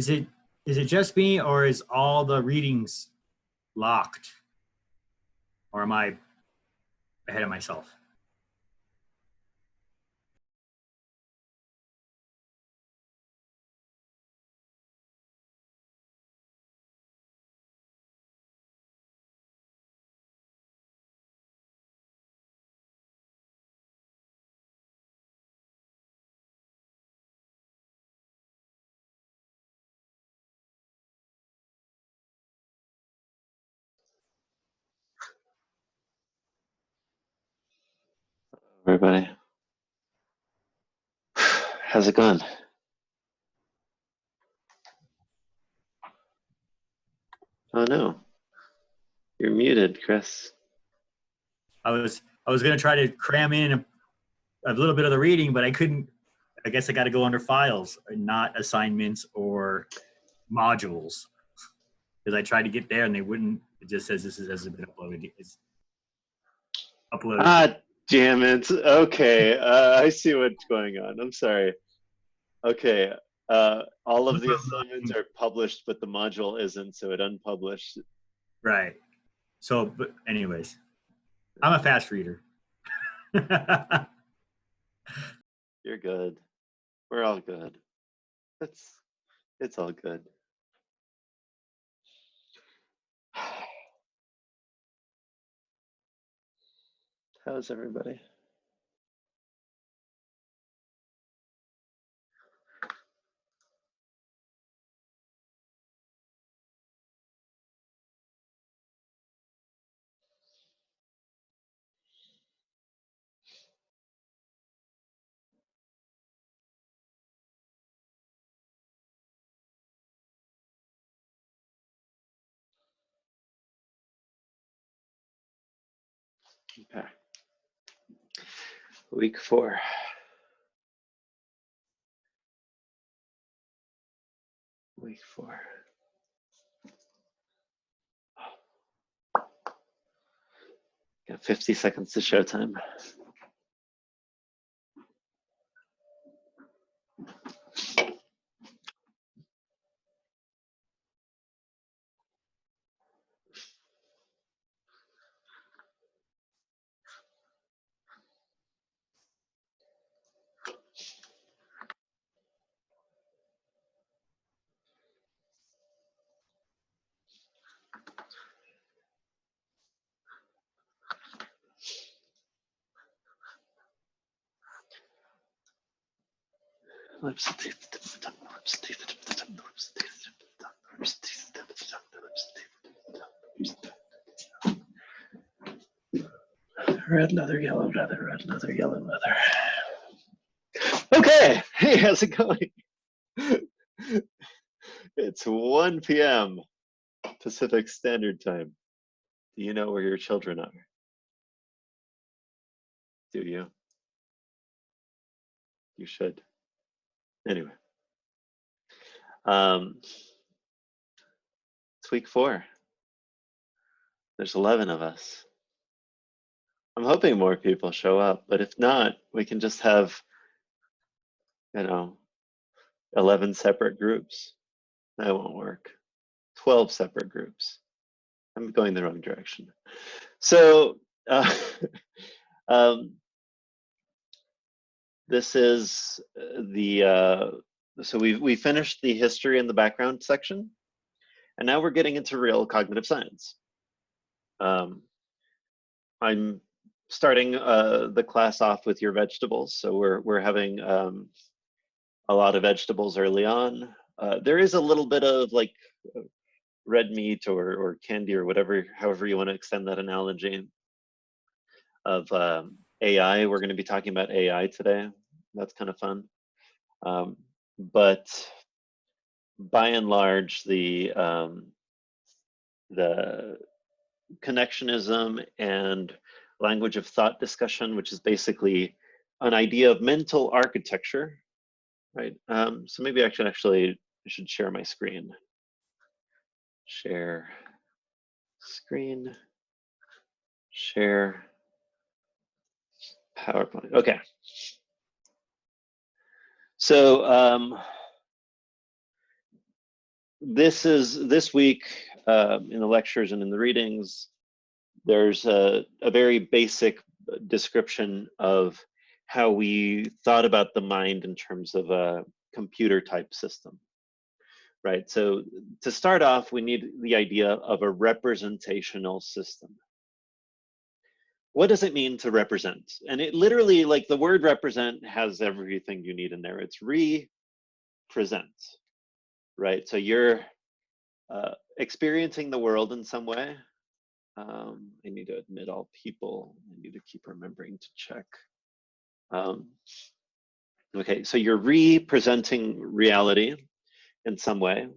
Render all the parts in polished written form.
Is it just me, or is all the readings locked? Or am I ahead of myself? Everybody, how's it going? Oh no, you're muted, Chris. I was going to try to cram in a little bit of the reading, but I couldn't. I guess I got to go under files, not assignments or modules, because I tried to get there and they wouldn't. It just says this hasn't been uploaded. It's uploaded. Ah, damn it. Okay, I see what's going on. I'm sorry. Okay, all of the assignments are published, but the module isn't, so it unpublished. Right. So, but anyways, I'm a fast reader. You're good. We're all good. It's all good. How's everybody? Okay. Week 4. Week 4. Got 50 seconds to showtime. Red leather, yellow leather, red leather, yellow leather. Okay, hey, how's it going? It's 1 p.m. Pacific Standard Time. Do you know where your children are? Do you? You should. Anyway. It's week 4. There's 11 of us. I'm hoping more people show up, but if not, we can just have, 11 separate groups. That won't work. 12 separate groups. I'm going the wrong direction. So, this is so we finished the history and the background section, and now we're getting into real cognitive science. I'm starting the class off with your vegetables, so we're having a lot of vegetables early on. There is a little bit of like red meat or candy or whatever, however you want to extend that analogy of AI. We're going to be talking about AI today. That's kind of fun. But by and large, the connectionism and language of thought discussion, which is basically an idea of mental architecture, right? So maybe I should share my screen. Share screen, share PowerPoint. Okay. So this week in the lectures and in the readings, there's a very basic description of how we thought about the mind in terms of a computer type system, right? So to start off, we need the idea of a representational system. What does it mean to represent? And it literally, like the word represent has everything you need in there. It's represent, right? So you're experiencing the world in some way. I need to admit all people. I need to keep remembering to check. Okay, so you're representing reality in some way.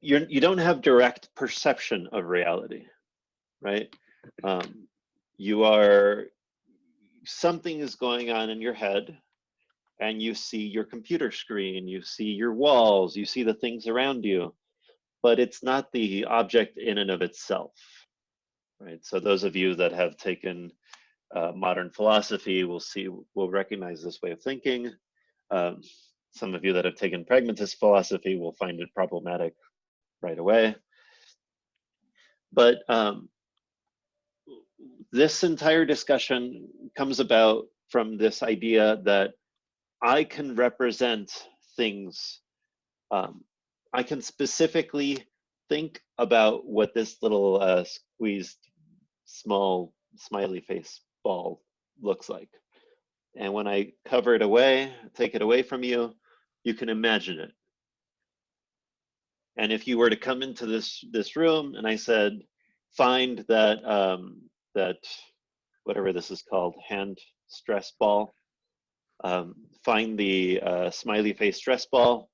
You don't have direct perception of reality, right? Something is going on in your head, and you see your computer screen, you see your walls, you see the things around you, but it's not the object in and of itself, right? So those of you that have taken modern philosophy will recognize this way of thinking. Some of you that have taken pragmatist philosophy will find it problematic right away. But this entire discussion comes about from this idea that I can represent things. I can specifically think about what this little squeezed small smiley face ball looks like. And when I cover it away, take it away from you, you can imagine it. And if you were to come into this room and I said, find that that whatever this is called, hand stress ball, find the smiley face stress ball,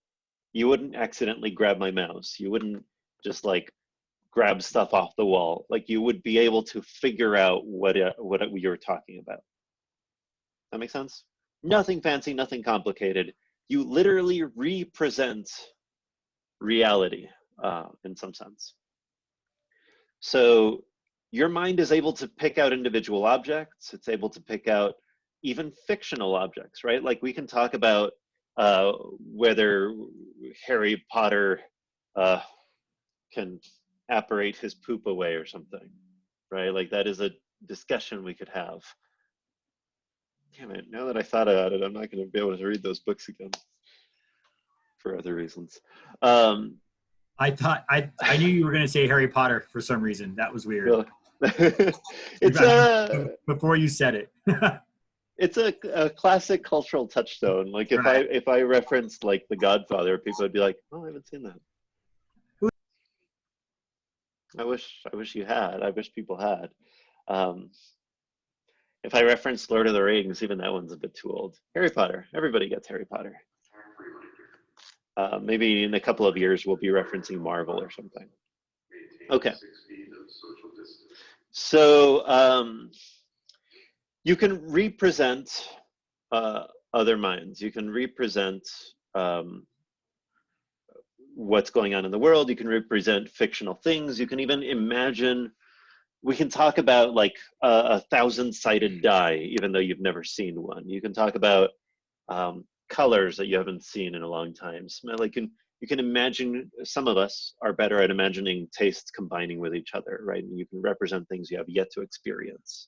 you wouldn't accidentally grab my mouse. You wouldn't just like grab stuff off the wall. Like you would be able to figure out what you're talking about. That make sense? Nothing fancy, nothing complicated. You literally represent reality in some sense. So your mind is able to pick out individual objects. It's able to pick out even fictional objects, right? Like we can talk about whether Harry Potter can apparate his poop away or something, right? Like that is a discussion we could have. Damn it, now that I thought about it, I'm not going to be able to read those books again for other reasons. I thought I knew you were going to say Harry Potter for some reason. That was weird. It's before you said it. It's a classic cultural touchstone. Like if I referenced like The Godfather, people would be like, "Oh, I haven't seen that." I wish you had. I wish people had. If I referenced Lord of the Rings, even that one's a bit too old. Harry Potter. Everybody gets Harry Potter. Maybe in a couple of years we'll be referencing Marvel or something. Okay. So you can represent other minds. You can represent what's going on in the world. You can represent fictional things. You can even imagine. We can talk about like a thousand-sided die, even though you've never seen one. You can talk about colors that you haven't seen in a long time. Like you can imagine. Some of us are better at imagining tastes combining with each other, right? And you can represent things you have yet to experience.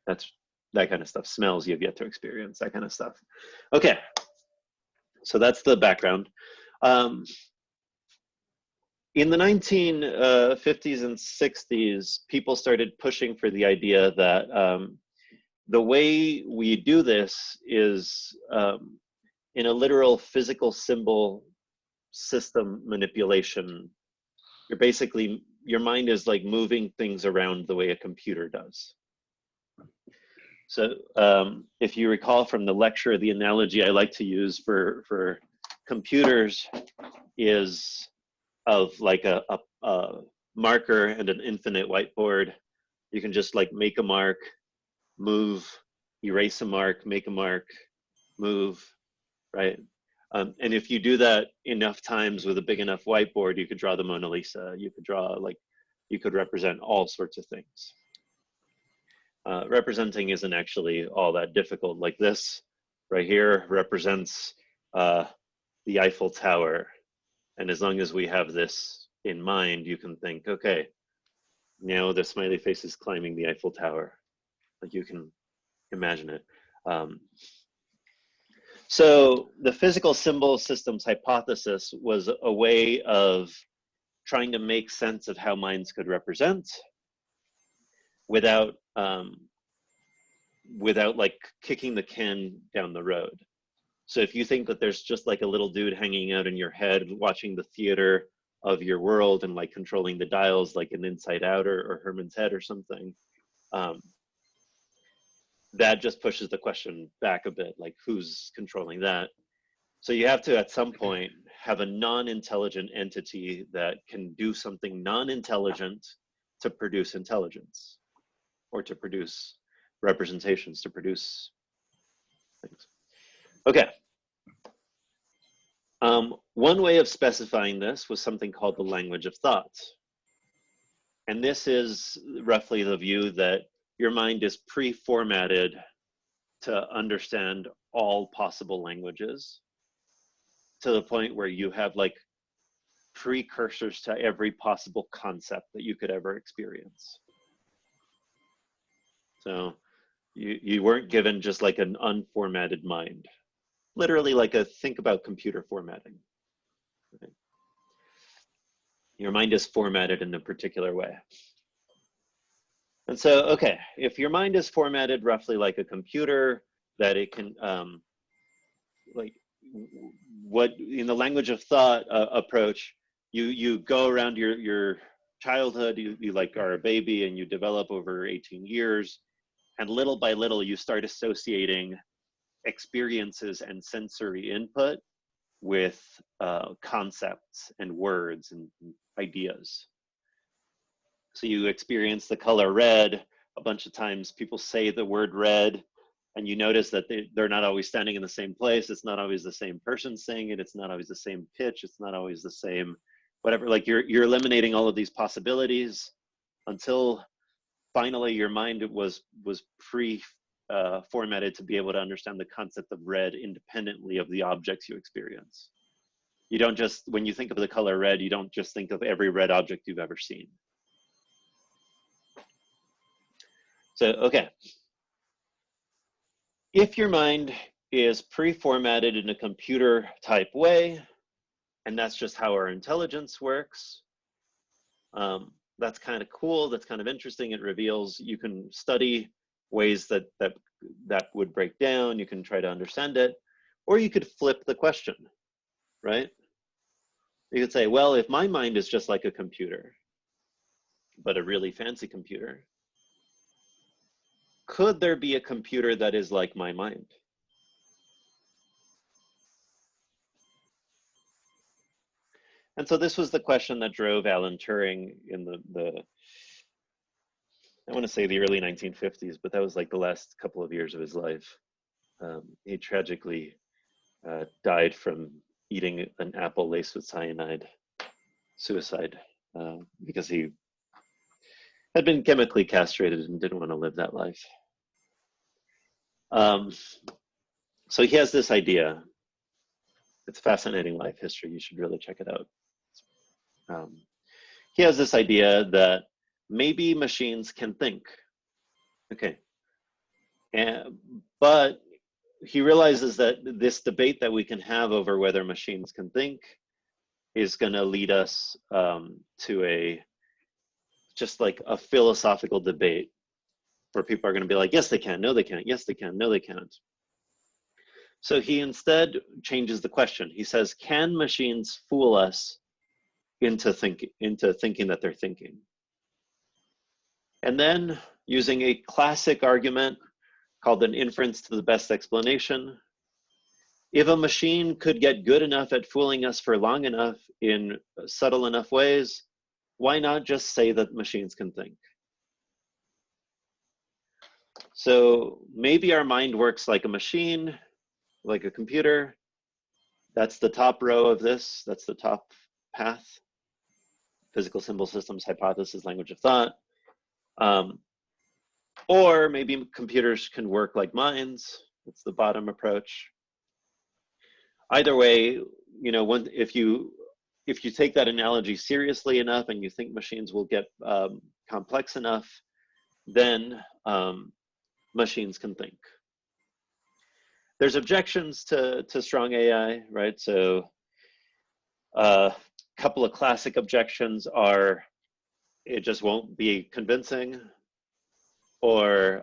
That's that kind of stuff. Smells you've yet to experience, that kind of stuff. Okay, so that's the background. In the 1950s and 60s, people started pushing for the idea that the way we do this is in a literal physical symbol system manipulation. Your mind is like moving things around the way a computer does. So if you recall from the lecture, the analogy I like to use for computers is of like a marker and an infinite whiteboard. You can just like make a mark, move, erase a mark, make a mark, move, right? And if you do that enough times with a big enough whiteboard, you could draw the Mona Lisa. You could represent all sorts of things. Representing isn't actually all that difficult. Like this right here represents the Eiffel Tower. And as long as we have this in mind, you can think, okay, now the smiley face is climbing the Eiffel Tower. Like you can imagine it. So the physical symbol systems hypothesis was a way of trying to make sense of how minds could represent without like kicking the can down the road. So if you think that there's just like a little dude hanging out in your head watching the theater of your world and like controlling the dials like an Inside Out or Herman's Head or something, that just pushes the question back a bit, like who's controlling that? So you have to, at some point, have a non-intelligent entity that can do something non-intelligent to produce intelligence, or to produce representations, to produce things. Okay. One way of specifying this was something called the language of thought. And this is roughly the view that your mind is pre-formatted to understand all possible languages, to the point where you have like precursors to every possible concept that you could ever experience. So you weren't given just like an unformatted mind. Literally like think about computer formatting. Okay. Your mind is formatted in a particular way. And so, okay, if your mind is formatted roughly like a computer, that it can, like what in the language of thought approach, you go around your childhood, you like are a baby and you develop over 18 years, and little by little you start associating experiences and sensory input with concepts and words and ideas. So you experience the color red a bunch of times. People say the word red, and you notice that they're not always standing in the same place. It's not always the same person saying it. It's not always the same pitch. It's not always the same whatever. Like you're eliminating all of these possibilities until finally your mind was formatted to be able to understand the concept of red independently of the objects you experience. You don't just, when you think of the color red, you don't just think of every red object you've ever seen. So, okay. If your mind is pre-formatted in a computer type way, and that's just how our intelligence works, that's kind of cool, that's kind of interesting. It reveals, you can study ways that would break down, you can try to understand it, or you could flip the question, right? You could say, well, if my mind is just like a computer, but a really fancy computer, could there be a computer that is like my mind? And so this was the question that drove Alan Turing in the I want to say the early 1950s, but that was like the last couple of years of his life. He tragically died from eating an apple laced with cyanide, suicide, because he had been chemically castrated and didn't want to live that life. So he has this idea. It's fascinating life history. You should really check it out. He has this idea that maybe machines can think. Okay. But he realizes that this debate that we can have over whether machines can think is going to lead us to just like a philosophical debate where people are going to be like, yes, they can, no, they can't, yes, they can, no, they can't. So he instead changes the question. He says, can machines fool us into thinking that they're thinking? And then, using a classic argument called an inference to the best explanation, if a machine could get good enough at fooling us for long enough in subtle enough ways, why not just say that machines can think? So maybe our mind works like a machine, like a computer. That's the top row of this. That's the top path. Physical symbol systems, hypothesis, language of thought. Or maybe computers can work like minds. That's the bottom approach. either way, if you take that analogy seriously enough and you think machines will get complex enough, then machines can think. There's objections to strong AI, right? So a couple of classic objections are it just won't be convincing, or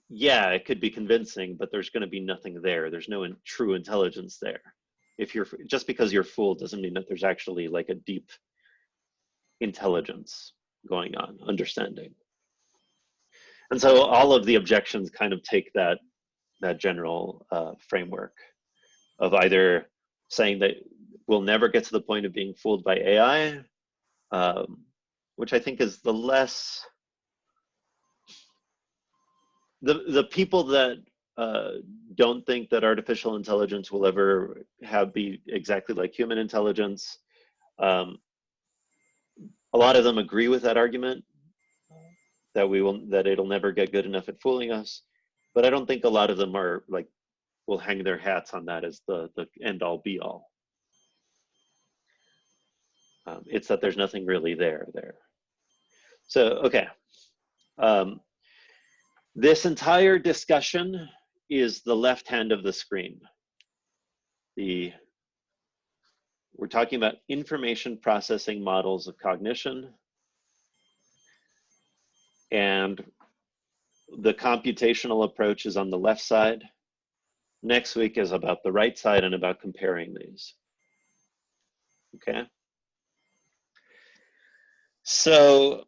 yeah, it could be convincing, but there's going to be nothing there. There's no true intelligence there. Just because you're fooled doesn't mean that there's actually like a deep intelligence going on, understanding. And so all of the objections kind of take that general framework of either saying that we'll never get to the point of being fooled by AI, which I think is the less, the people that don't think that artificial intelligence will ever be exactly like human intelligence, a lot of them agree with that argument, that it'll never get good enough at fooling us. But I don't think a lot of them are like, will hang their hats on that as the end all be all. It's that there's nothing really there. So, okay. This entire discussion is the left hand of the screen. We're talking about information processing models of cognition, and the computational approach is on the left side. Next week is about the right side and about comparing these. Okay. So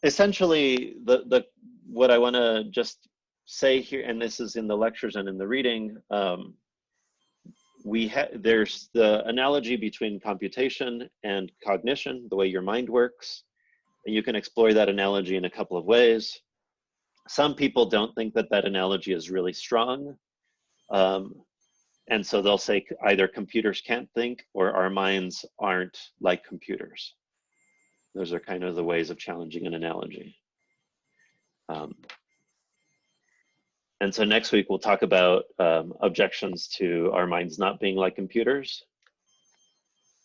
essentially, what I want to just say here, and this is in the lectures and in the reading, there's the analogy between computation and cognition, the way your mind works. And you can explore that analogy in a couple of ways. Some people don't think that analogy is really strong. And so they'll say either computers can't think or our minds aren't like computers. Those are kind of the ways of challenging an analogy. And so next week we'll talk about objections to our minds not being like computers.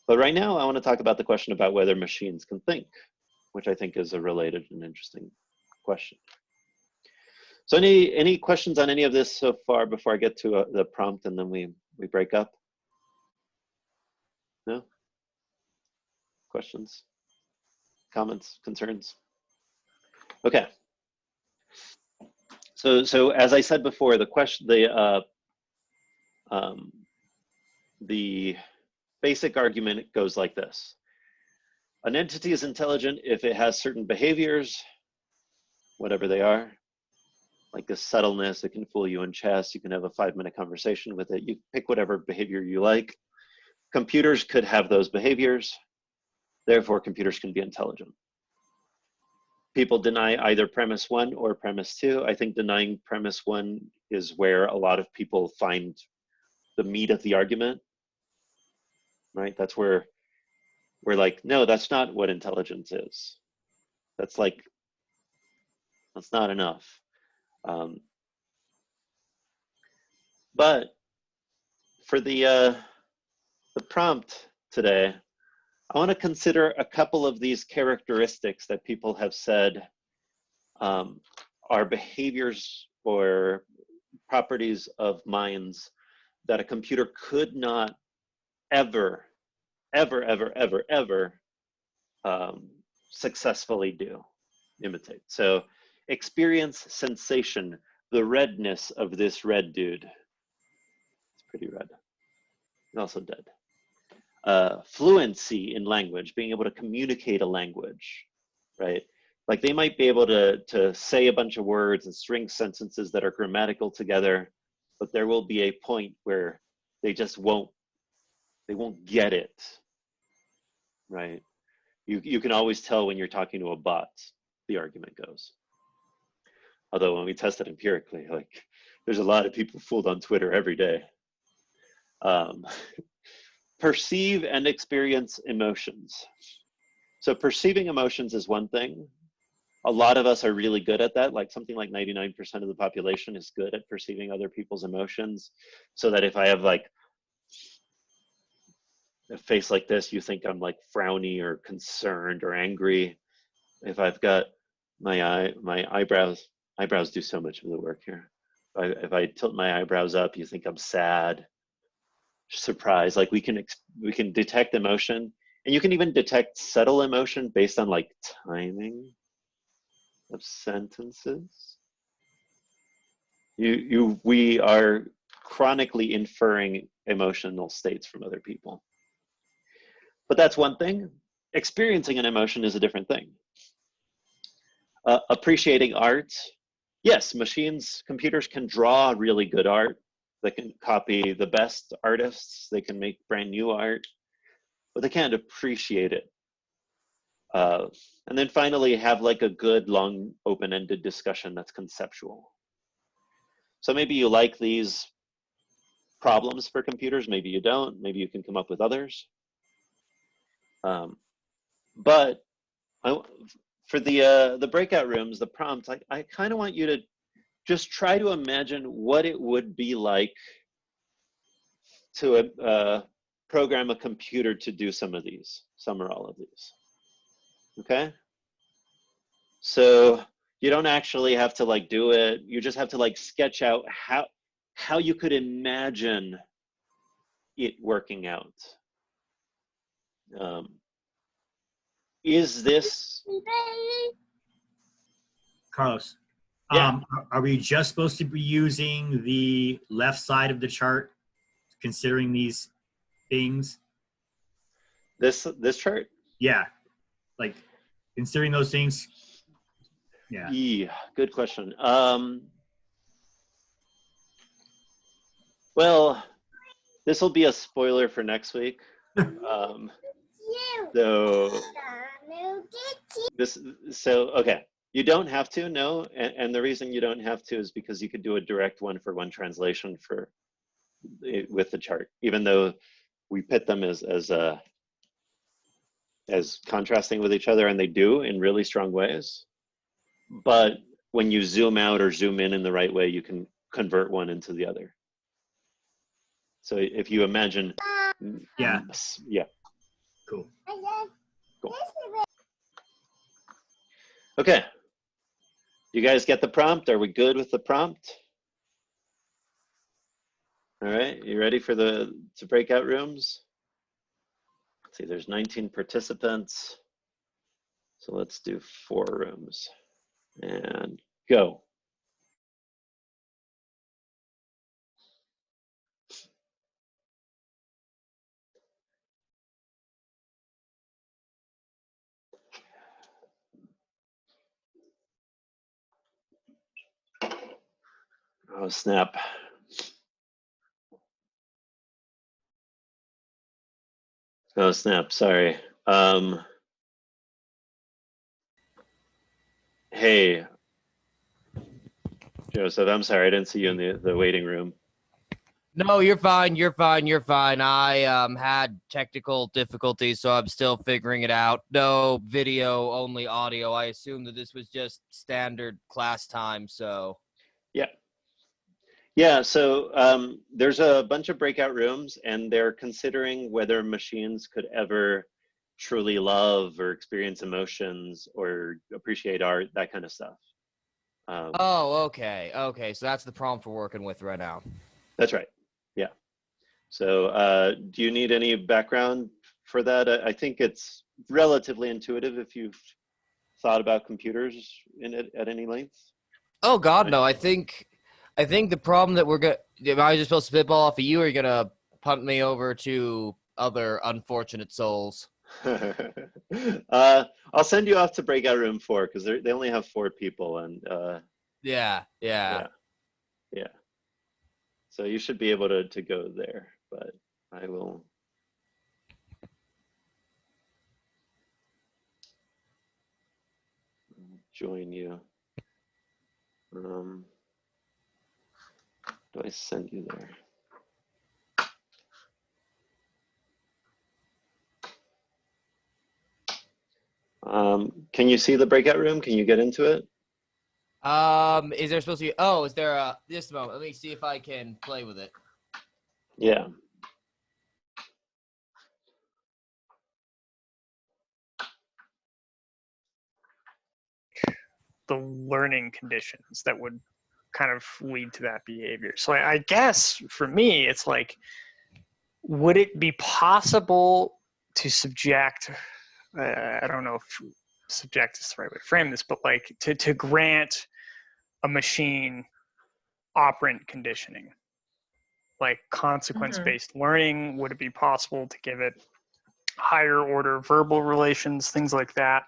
But right now I want to talk about the question about whether machines can think, which I think is a related and interesting question. So any questions on any of this so far before I get to the prompt and then we break up? No? Questions? Comments? Concerns? Okay. So as I said before, the basic argument goes like this. An entity is intelligent if it has certain behaviors, whatever they are. Like this subtleness, it can fool you in chess. You can have a 5-minute conversation with it. You pick whatever behavior you like. Computers could have those behaviors. Therefore, computers can be intelligent. People deny either premise 1 or premise 2. I think denying premise 1 is where a lot of people find the meat of the argument, right? That's where we're like, no, that's not what intelligence is. That's not enough. But for the prompt today, I want to consider a couple of these characteristics that people have said are behaviors or properties of minds that a computer could not ever successfully imitate. So experience sensation, the redness of this red dude. It's pretty red. And also dead. Fluency in language, being able to communicate a language, right? Like they might be able to say a bunch of words and string sentences that are grammatical together, but there will be a point where they just won't get it, right? You can always tell when you're talking to a bot, the argument goes. Although when we test it empirically, like there's a lot of people fooled on Twitter every day. Perceive and experience emotions. So perceiving emotions is one thing. a lot of us are really good at that. Like something like 99% of the population is good at perceiving other people's emotions. So that if I have like a face like this, you think I'm like frowny or concerned or angry. If I've got my eyebrows do so much of the work here. If I tilt my eyebrows up, you think I'm sad, surprised. Like we can detect emotion, and you can even detect subtle emotion based on like timing of sentences. We are chronically inferring emotional states from other people. But that's one thing. Experiencing an emotion is a different thing. Appreciating art, yes, computers can draw really good art. They can copy the best artists. They can make brand new art, but they can't appreciate it. And then finally, have like a good, long, open-ended discussion that's conceptual. So maybe you like these problems for computers, maybe you don't, maybe you can come up with others. But for the breakout rooms, the prompts, I kind of want you to just try to imagine what it would be like to program a computer to do some or all of these. Okay? So you don't actually have to like do it. You just have to like sketch out how you could imagine it working out. Is this Carlos, yeah. are we just supposed to be using the left side of the chart, considering these things? This chart? Yeah, like considering those things. Yeah. Yeah, good question. Well, this will be a spoiler for next week. So okay. You don't have to, no, and the reason you don't have to is because you could do a direct one-for-one translation with the chart, even though we pit them as contrasting with each other, and they do in really strong ways. But when you zoom out or zoom in the right way, you can convert one into the other. So if you imagine, Yeah. yeah, Cool. cool. Okay, you guys get the prompt? Are we good with the prompt? All right, you ready for to breakout rooms? Let's see, there's 19 participants. So let's do 4 rooms and go. Oh, snap. Oh, snap, sorry. Hey, Joseph, I'm sorry, I didn't see you in the waiting room. No, you're fine. You're fine. You're fine. I had technical difficulties, so I'm still figuring it out. No video, only audio. I assume that this was just standard class time, so. Yeah. Yeah, so there's a bunch of breakout rooms, and they're considering whether machines could ever truly love or experience emotions or appreciate art, that kind of stuff. Oh, okay. Okay, so that's the prompt we're working with right now. That's right. Yeah. So do you need any background for that? I think it's relatively intuitive if you've thought about computers at any length. Oh God, Right? no. I think the problem that we're gonna. Am I just supposed to spitball off of you, or are you gonna punt me over to other unfortunate souls? I'll send you off to breakout room 4 because they only have 4 people, and Yeah. yeah. So you should be able to go there, but I will. Join you. Do I send you there? Can you see the breakout room? Can you get into it? Is there supposed to be? Oh, is there a? Just a moment. Let me see if I can play with it. Yeah. The learning conditions that would kind of lead to that behavior. So I guess for me, it's like, would it be possible to subject, I don't know if subject is the right way to frame this, but like to grant a machine operant conditioning, like consequence-based learning? Would it be possible to give it higher order verbal relations, things like that?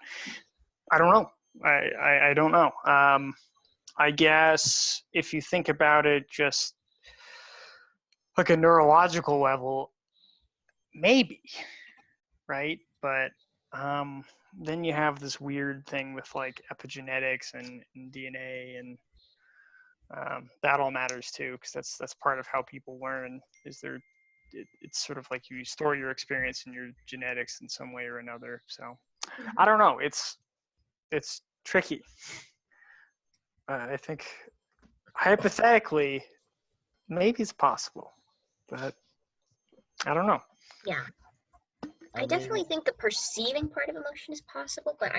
I don't know. I don't know. I guess if you think about it just like a neurological level, maybe, right? But then you have this weird thing with like epigenetics and DNA, and that all matters too, because that's part of how people learn. It's sort of like you store your experience in your genetics in some way or another. So I don't know. It's tricky. I think hypothetically, maybe it's possible, but I don't know. Yeah. I definitely think the perceiving part of emotion is possible, but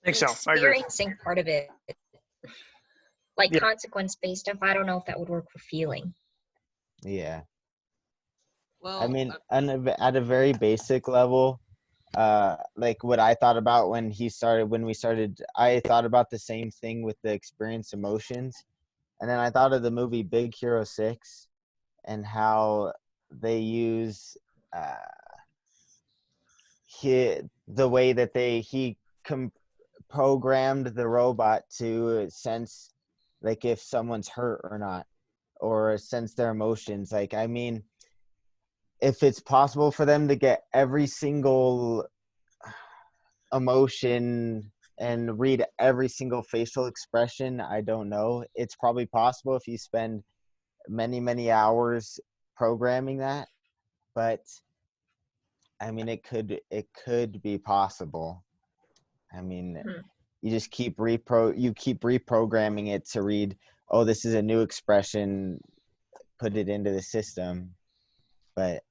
think so. I agree. Experiencing part of it, like Yeah. consequence-based stuff, I don't know if that would work for feeling. Yeah. Well, I mean, at a very basic level, like what I thought about when we started, I thought about the same thing with the experience emotions. And then I thought of the movie Big Hero 6 and how they use the way that he programmed the robot to sense like if someone's hurt or not, or sense their emotions. Like, I mean, if it's possible for them to get every single emotion and read every single facial expression, I don't know. It's probably possible if you spend many, many hours programming that, but I mean, it could be possible. I mean, you just keep reprogramming it to read, oh, this is a new expression, put it into the system. But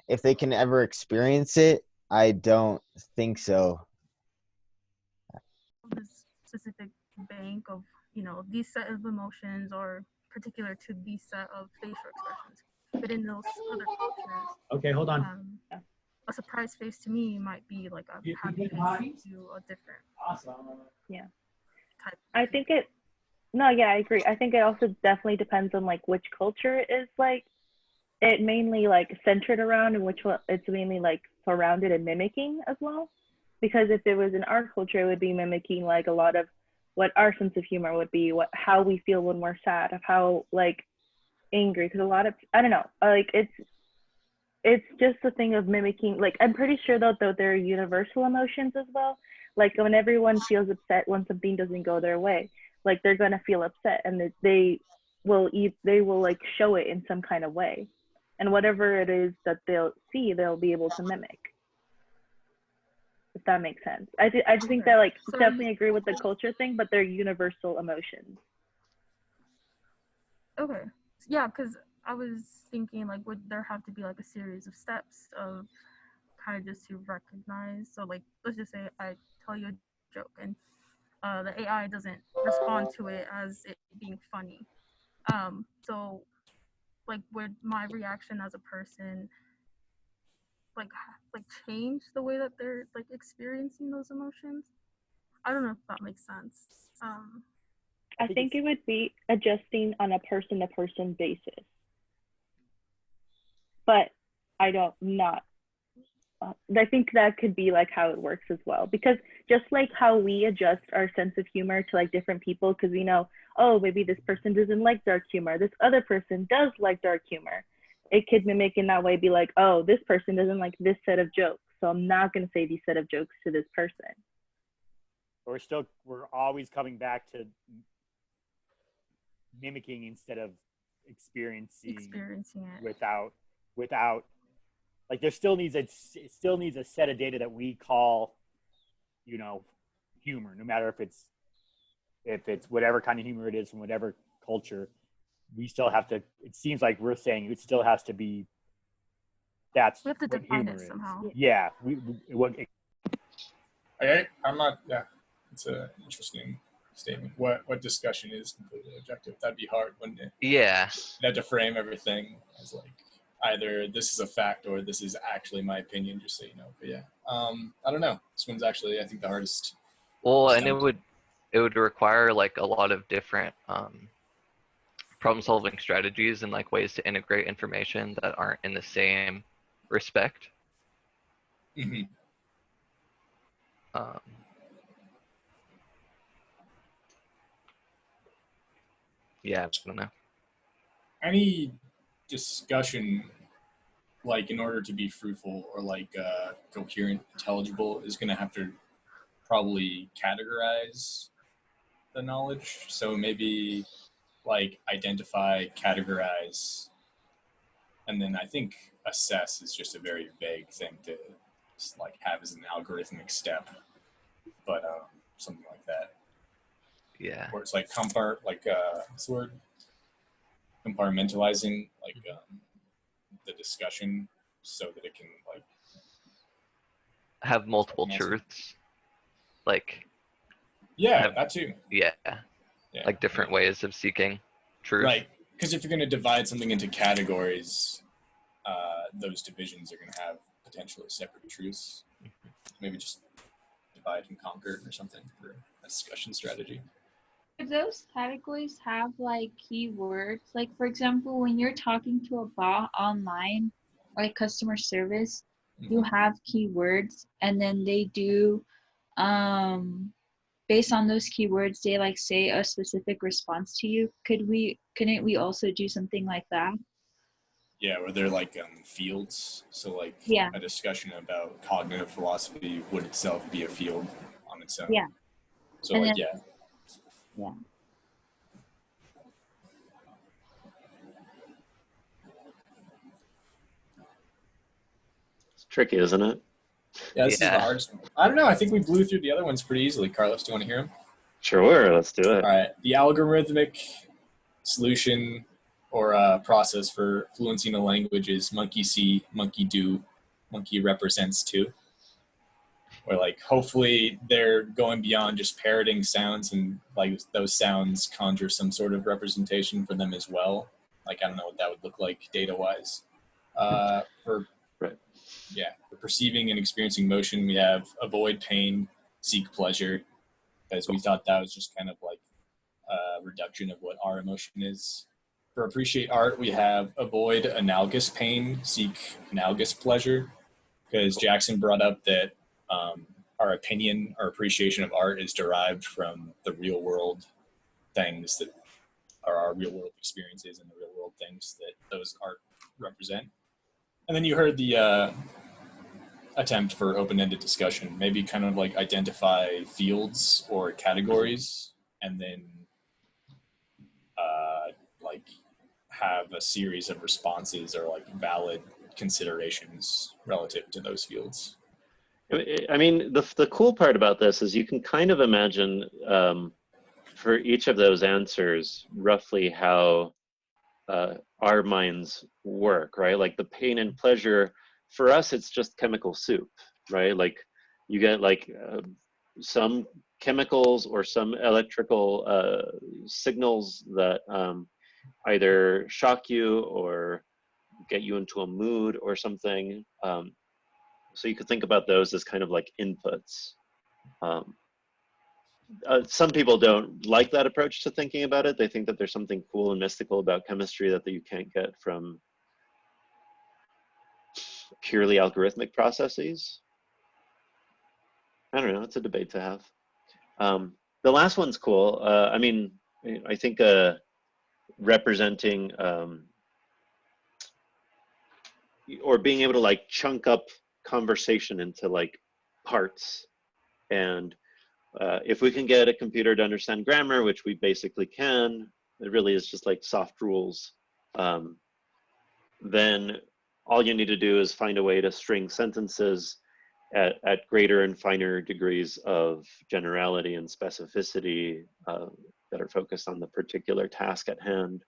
if they can ever experience it, I don't think so. This specific bank of, these set of emotions are particular to these set of facial expressions. But in those other cultures, Okay, hold on. a surprise face to me might be like a happy face to a different Yeah. type. I think I agree. I think it also definitely depends on like which culture it is like it mainly like centered around, and which one it's mainly like surrounded and mimicking as well. Because if it was in our culture, it would be mimicking like a lot of what our sense of humor would be, how we feel when we're sad, of how like angry. Because a lot of, I don't know, like it's just a thing of mimicking. Like, I'm pretty sure though there are universal emotions as well. Like when everyone feels upset when something doesn't go their way, like they're gonna feel upset, and they will like show it in some kind of way, and whatever it is that they'll see, they'll be able to mimic. If that makes sense. I just think that like definitely agree with the culture thing, but they're universal emotions. Okay. Yeah, because I was thinking like, would there have to be like a series of steps of kind of just to recognize? So like, let's just say I tell you a joke and the AI doesn't respond to it as it being funny. So like, would my reaction as a person like change the way that they're like experiencing those emotions? I don't know if that makes sense. I think it would be adjusting on a person-to-person basis, but I think that could be like how it works as well, because just like how we adjust our sense of humor to like different people, because we know, oh, maybe this person doesn't like dark humor, this other person does like dark humor, it could mimic in that way, be like, oh, this person doesn't like this set of jokes, so I'm not going to say these set of jokes to this person. We're always coming back to mimicking instead of experiencing it without Like there still needs a set of data that we call, humor, no matter if it's whatever kind of humor it is from whatever culture. We still have to. It seems like we're saying it still has to be. That's We have to what define humor it is. somehow. Yeah, I'm not. Yeah, it's an interesting statement. What discussion is completely objective? That'd be hard, wouldn't it? Yeah. You have to frame everything as like either this is a fact or this is actually my opinion, just so you know. But yeah, I don't know. This one's actually, I think, the hardest. Well, and it would require like a lot of different problem-solving strategies and like ways to integrate information that aren't in the same respect. Mm-hmm. Yeah, I don't know. Any discussion, like in order to be fruitful or like coherent, intelligible, is going to have to probably categorize the knowledge. So maybe like identify, categorize, and then I think assess is just a very vague thing to just like have as an algorithmic step, but something like that. Yeah. Or it's like what's the word? Compartmentalizing like the discussion so that it can like have multiple truths. Like that too. Yeah. Like different ways of seeking truth. Right. Because if you're going to divide something into categories, those divisions are going to have potentially separate truths. Maybe just divide and conquer or something for a discussion strategy. Do those categories have like keywords? Like for example, when you're talking to a bot online, like customer service, you have keywords, and then they do, based on those keywords, they like say a specific response to you. Couldn't we also do something like that? Yeah, where they're like fields. So like a discussion about cognitive philosophy would itself be a field on its own. Yeah. So and like then, yeah. It's tricky, isn't it? Yeah, this is the hardest one. I don't know. I think we blew through the other ones pretty easily. Carlos, do you want to hear them? Sure, let's do it. All right. The algorithmic solution or process for fluency in a language is monkey see, monkey do, monkey represents two. Or like hopefully they're going beyond just parroting sounds and like those sounds conjure some sort of representation for them as well. Like I don't know what that would look like data-wise. For perceiving and experiencing motion, we have avoid pain, seek pleasure, because we thought that was just kind of like a reduction of what our emotion is. For appreciate art, we have avoid analogous pain, seek analogous pleasure, because Jackson brought up that our opinion, our appreciation of art is derived from the real world things that are our real world experiences and the real world things that those art represent. And then you heard the attempt for open-ended discussion, maybe kind of like identify fields or categories and then like have a series of responses or like valid considerations relative to those fields. I mean, the cool part about this is you can kind of imagine for each of those answers roughly how our minds work, right? Like the pain and pleasure, for us, it's just chemical soup, right? Like you get like some chemicals or some electrical signals that either shock you or get you into a mood or something. So you could think about those as kind of like inputs. Some people don't like that approach to thinking about it. They think that there's something cool and mystical about chemistry that you can't get from purely algorithmic processes. I don't know, it's a debate to have. The last one's cool. I mean, I think representing or being able to like chunk up conversation into like parts, and if we can get a computer to understand grammar, which we basically can, it really is just like soft rules, then all you need to do is find a way to string sentences at greater and finer degrees of generality and specificity that are focused on the particular task at hand.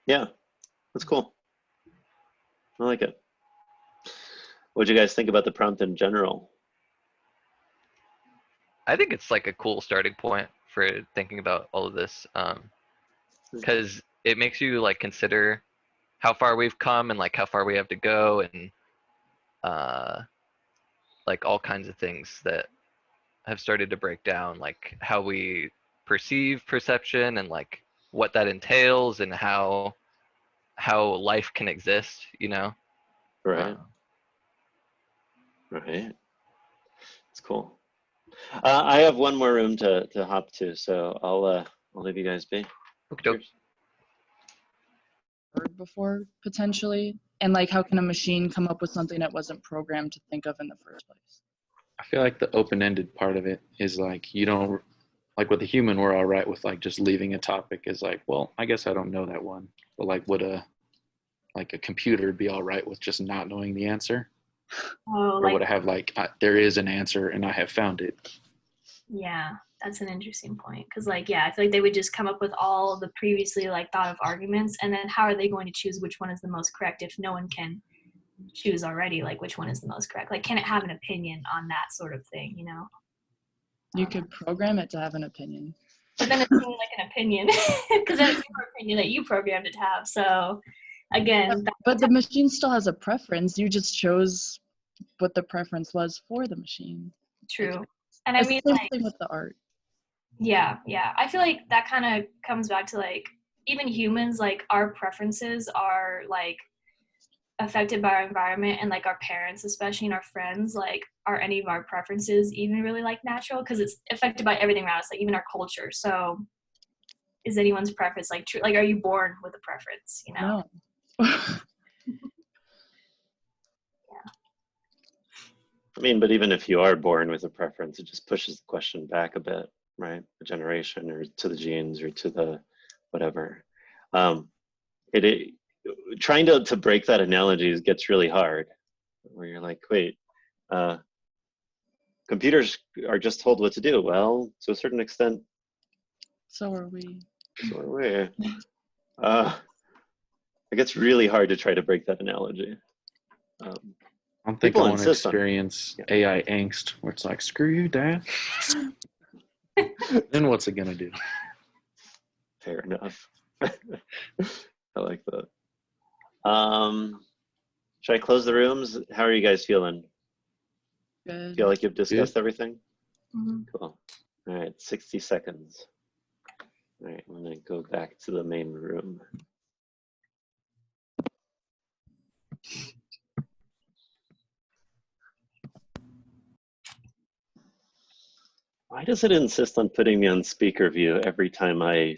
Yeah, that's cool. I like it. What do you guys think about the prompt in general? I think it's like a cool starting point for thinking about all of this, because it makes you like consider how far we've come and like how far we have to go, and like all kinds of things that have started to break down, like how we perceive perception and like what that entails and how life can exist, you know? Right. Right. It's cool. I have one more room to hop to, so I'll leave you guys be. Okay. Heard before potentially, and like how can a machine come up with something it wasn't programmed to think of in the first place? I feel like the open-ended part of it is like you don't, like with the human, we're all right with like just leaving a topic is like, well, I guess I don't know that one. But like would a computer be all right with just not knowing the answer? Oh, Or would I have like, there is an answer and I have found it? Yeah, that's an interesting point. Because like, yeah, I feel like they would just come up with all the previously like thought of arguments, and then how are they going to choose which one is the most correct if no one can choose already, like which one is the most correct? Like, can it have an opinion on that sort of thing, you know? You could program it to have an opinion. But then it's only like an opinion, because then it's your opinion that you programmed it to have. So again, But the machine still has a preference. You just chose what the preference was for the machine. True. And I It's mean, the same like, thing with the art. yeah. I feel like that kind of comes back to like, even humans, like our preferences are like affected by our environment, and like our parents, especially, and our friends, like, are any of our preferences even really like natural? Because it's affected by everything around us, like even our culture. So is anyone's preference like true? Like, are you born with a preference, you know? No. I mean, but even if you are born with a preference, it just pushes the question back a bit, right? A generation, or to the genes, or to the whatever. Trying to break that analogy gets really hard, where you're like, wait, computers are just told what to do. Well, to a certain extent, so are we. So are we. It gets really hard to try to break that analogy. I don't think I want to experience AI angst where it's like, screw you, Dad. Then what's it gonna do? Fair enough. I like that. Should I close the rooms? How are you guys feeling? Good. Feel like you've discussed everything? Mm-hmm. Cool. All right, 60 seconds. All right, I'm gonna go back to the main room. Why does it insist on putting me on speaker view every time I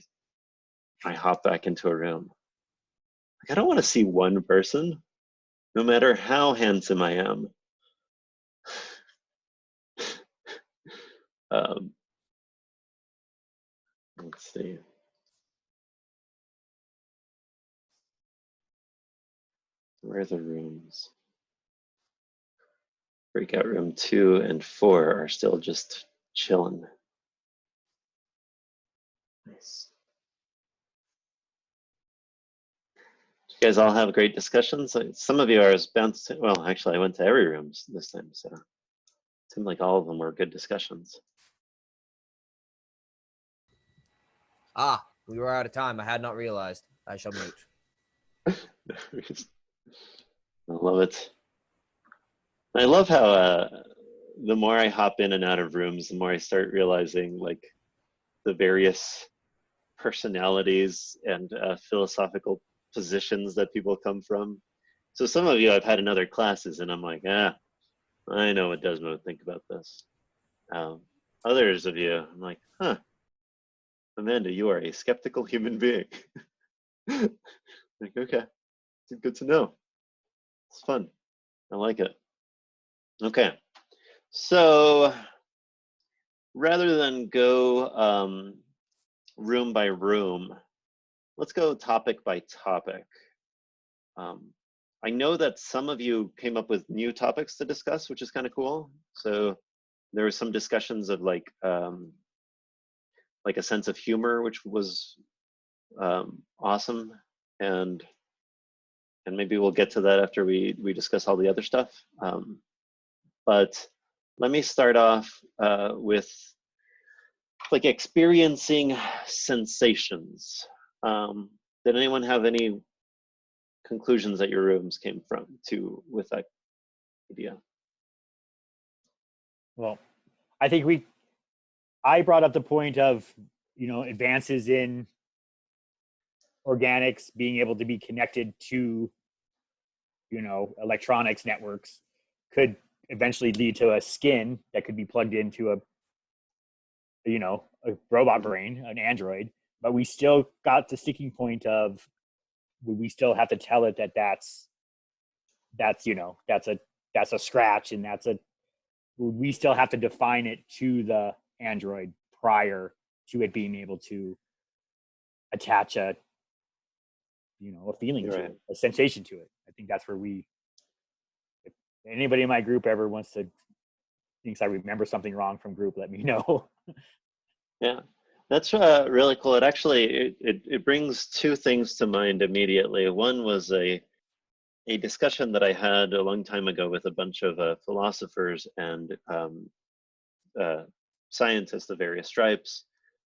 hop back into a room? Like, I don't want to see one person, no matter how handsome I am. Let's see. Where are the rooms? Breakout room 2 and 4 are still just chilling. Nice. You guys all have great discussions. Some of you are as bounced. Well, actually, I went to every room this time, so it seemed like all of them were good discussions. Ah, we were out of time. I had not realized. I shall mute. I love it. I love how the more I hop in and out of rooms, the more I start realizing like the various personalities and philosophical positions that people come from. So some of you I've had in other classes, and I'm like, I know what Desmond would think about this. Others of you, I'm like, Amanda, you are a skeptical human being. Like, okay, it's good to know. It's fun. I like it. Okay, so rather than go room by room, let's go topic by topic. I know that some of you came up with new topics to discuss, which is kind of cool. So there were some discussions of like a sense of humor, which was awesome, and maybe we'll get to that after we discuss all the other stuff. But let me start off with like experiencing sensations. Did anyone have any conclusions that your rooms came from with that idea? Well, I think I brought up the point of, advances in organics being able to be connected to, electronics networks could eventually lead to a skin that could be plugged into a robot brain, an android, but we still got the sticking point of we still have to tell it that's a scratch, and we still have to define it to the android prior to it being able to attach a feeling to it, a sensation to it. I think that's where if anybody in my group ever thinks I remember something wrong from group, let me know. Yeah, that's really cool. It actually it brings two things to mind immediately. One was a discussion that I had a long time ago with a bunch of philosophers and scientists of various stripes,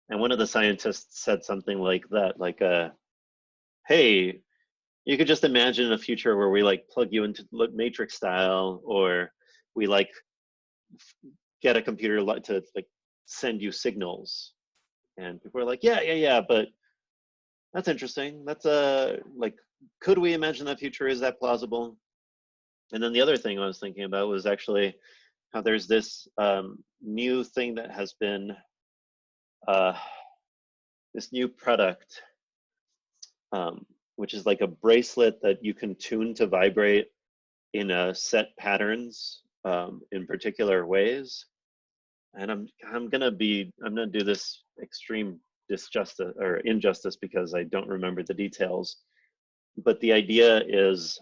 and one of the scientists said something like that, like, "Hey, you could just imagine a future where we like plug you into Matrix style, or we like get a computer to like send you signals." And people are like, yeah, but that's interesting. That's like, could we imagine that future? Is that plausible? And then the other thing I was thinking about was actually how there's this new thing that has been this new product, which is like a bracelet that you can tune to vibrate in set patterns in particular ways. And I'm gonna do this extreme disjustice or injustice because I don't remember the details. But the idea is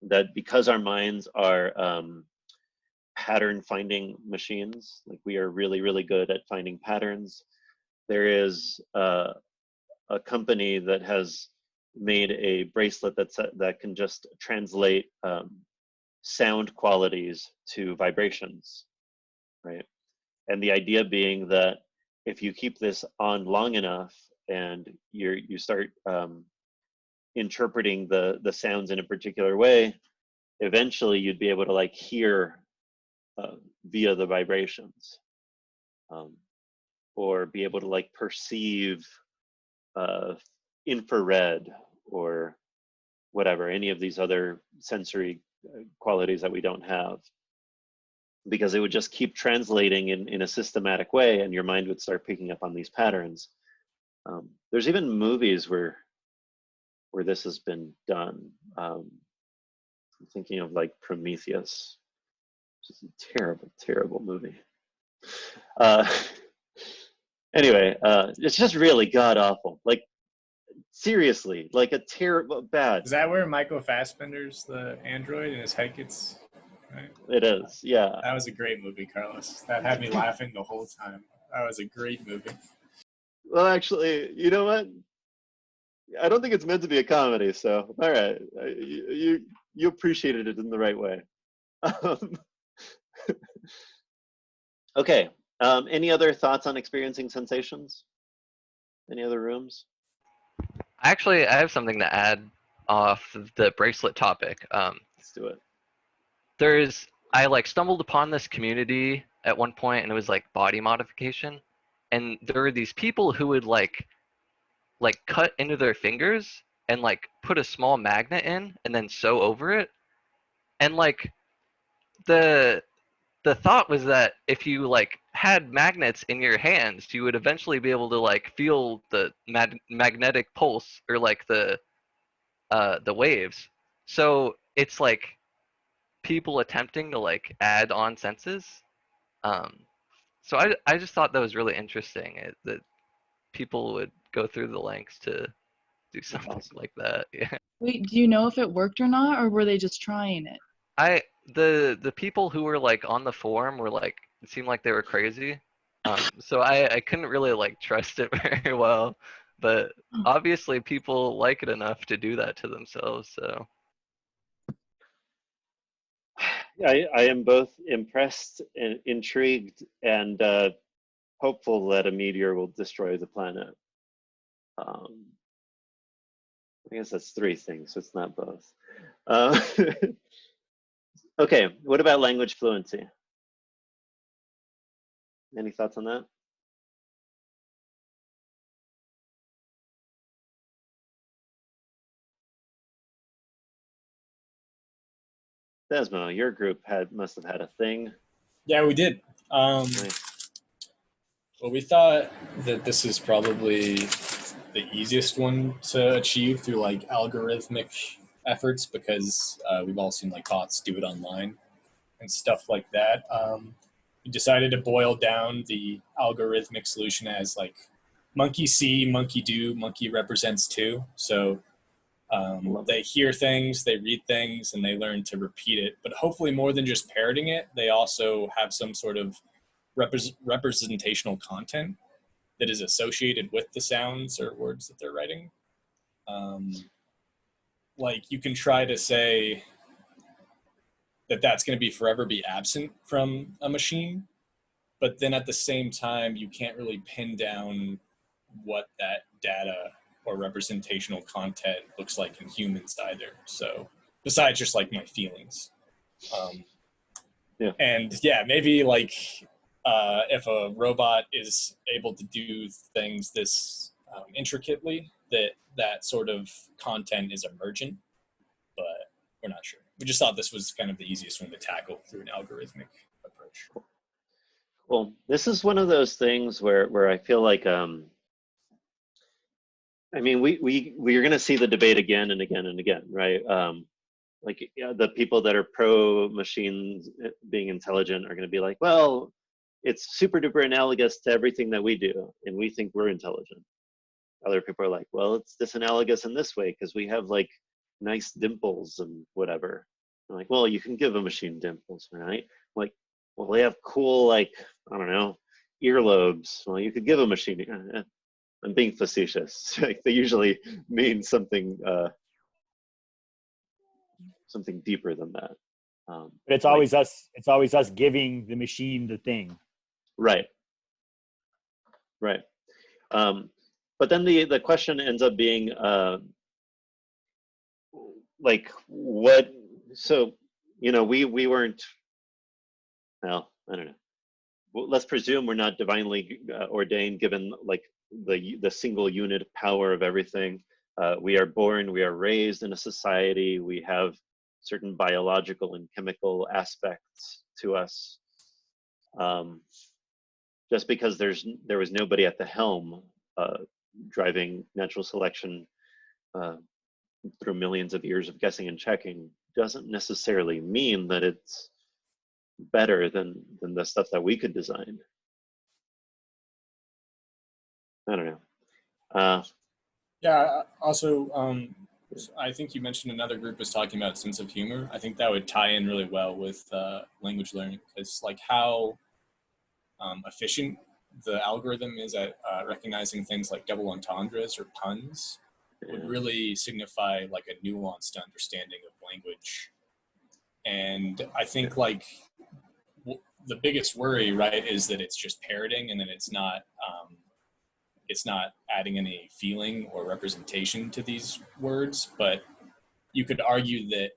that because our minds are pattern finding machines, like we are really, really good at finding patterns, there is a company that has made a bracelet that can just translate sound qualities to vibrations, right? And the idea being that if you keep this on long enough and you start interpreting the sounds in a particular way, eventually you'd be able to like hear via the vibrations, or be able to like perceive infrared or whatever, any of these other sensory qualities that we don't have, because it would just keep translating in a systematic way, and your mind would start picking up on these patterns. There's even movies where this has been done. I'm thinking of like Prometheus, which is a terrible, terrible movie. Anyway, it's just really god awful. Like seriously, like a terrible bad. Is that where Michael Fassbender's the android and his head gets? Right? It is, yeah. That was a great movie, Carlos. That had me laughing the whole time. That was a great movie. Well, actually, you know what? I don't think it's meant to be a comedy, so all right, you appreciated it in the right way. Okay. Any other thoughts on experiencing sensations? Any other rooms? Actually, I have something to add off of the bracelet topic. Let's do it. I like stumbled upon this community at one point, and it was like body modification, and there were these people who would like cut into their fingers and like put a small magnet in and then sew over it, and like the thought was that if you like had magnets in your hands, you would eventually be able to like feel the magnetic pulse or like the waves. So it's like people attempting to like add on senses. So I just thought that was really interesting, that people would go through the lengths to do something like that. Yeah. Wait, do you know if it worked or not, or were they just trying it? The people who were like on the forum were like, it seemed like they were crazy. So I couldn't really like trust it very well, but obviously people like it enough to do that to themselves. So I am both impressed and intrigued and hopeful that a meteor will destroy the planet. I guess that's three things, so it's not both. Okay, what about language fluency? Any thoughts on that? Desmo, your group must have had a thing. Yeah, we did. Nice. Well, we thought that this is probably the easiest one to achieve through like algorithmic efforts because we've all seen like bots do it online and stuff like that. We decided to boil down the algorithmic solution as like monkey see, monkey do, monkey represents two. So they hear things, they read things, and they learn to repeat it. But hopefully more than just parroting it, they also have some sort of representational content that is associated with the sounds or words that they're writing. Like you can try to say that that's going to be forever be absent from a machine, but then at the same time, you can't really pin down what that data or representational content looks like in humans either. So besides just like my feelings. Yeah. And yeah, maybe like if a robot is able to do things this intricately, that sort of content is emergent, but we're not sure. We just thought this was kind of the easiest one to tackle through an algorithmic approach. Well, this is one of those things where I feel like I mean we're going to see the debate again and again and again, right? Like the people that are pro machines being intelligent are going to be like, well, it's super duper analogous to everything that we do, and we think we're intelligent. Other people are like, well, it's disanalogous in this way because we have like nice dimples and whatever. I'm like, well, you can give a machine dimples, right? Like, well, they have cool, like, I don't know, earlobes. Well, you could give a machine. I'm being facetious. Like, they usually mean something something deeper than that. But it's always us. It's always us giving the machine the thing. Right. Right. But then the question ends up being like what? So we weren't. Well, I don't know. Well, let's presume we're not divinely ordained, given like the single unit of power of everything. We are born, we are raised in a society. We have certain biological and chemical aspects to us. Just because there was nobody at the helm driving natural selection through millions of years of guessing and checking doesn't necessarily mean that it's better than the stuff that we could design. I don't know. Yeah. Also, I think you mentioned another group was talking about sense of humor. I think that would tie in really well with language learning, because like how efficient the algorithm is at recognizing things like double entendres or puns would really signify like a nuanced understanding of language. And I think like the biggest worry, right, is that it's just parroting and then it's not adding any feeling or representation to these words. But you could argue that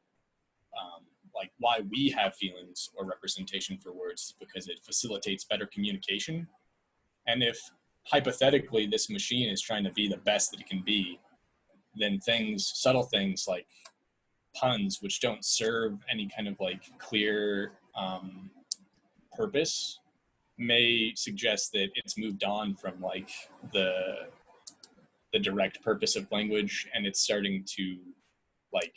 like why we have feelings or representation for words is because it facilitates better communication. And if hypothetically this machine is trying to be the best that it can be, then subtle things like puns, which don't serve any kind of like clear purpose, may suggest that it's moved on from like the direct purpose of language, and it's starting to like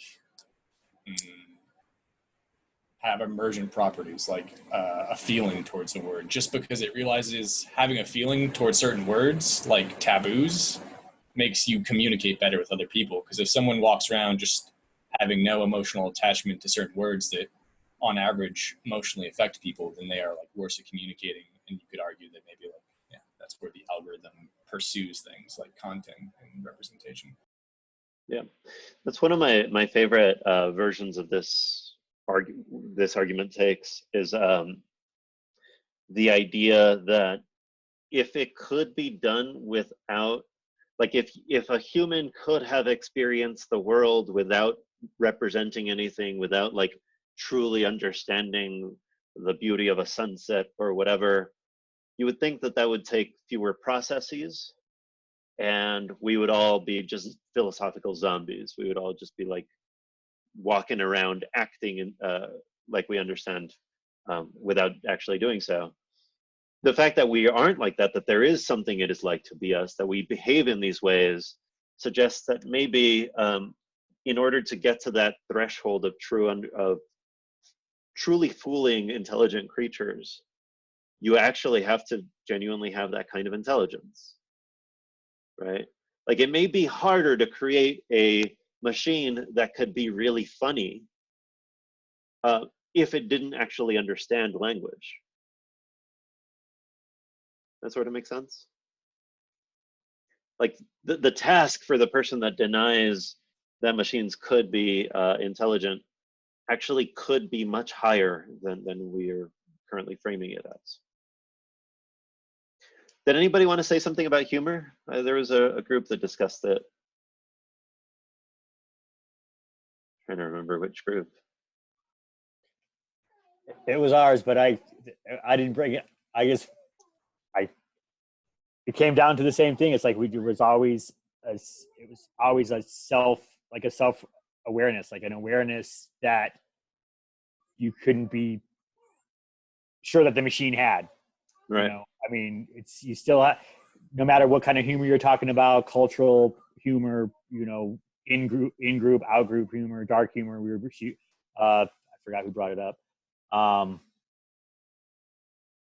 have emergent properties like a feeling towards a word, just because it realizes having a feeling towards certain words like taboos makes you communicate better with other people. Because if someone walks around just having no emotional attachment to certain words that on average emotionally affect people, then they are like worse at communicating. And you could argue that maybe like, yeah, that's where the algorithm pursues things like content and representation. Yeah, that's one of my favorite versions of this argument takes is the idea that if it could be done without, like if a human could have experienced the world without representing anything, without like truly understanding the beauty of a sunset or whatever, you would think that that would take fewer processes, and we would all be just philosophical zombies. We would all just be like walking around acting like we understand without actually doing so. The fact that we aren't like that, that there is something it is like to be us, that we behave in these ways, suggests that maybe in order to get to that threshold of truly fooling intelligent creatures, you actually have to genuinely have that kind of intelligence, right? Like it may be harder to create a machine that could be really funny if it didn't actually understand language. That sort of makes sense? Like the task for the person that denies that machines could be intelligent actually could be much higher than we are currently framing it as. Did anybody want to say something about humor? There was a group that discussed it. I'm trying to remember which group. It was ours, but I didn't bring it. I guess it came down to the same thing. It's like it was always a self awareness, like an awareness that you couldn't be sure that the machine had. Right. You know, I mean, you still have, no matter what kind of humor you're talking about, cultural humor, you know, in group, out group humor, dark humor. I forgot who brought it up.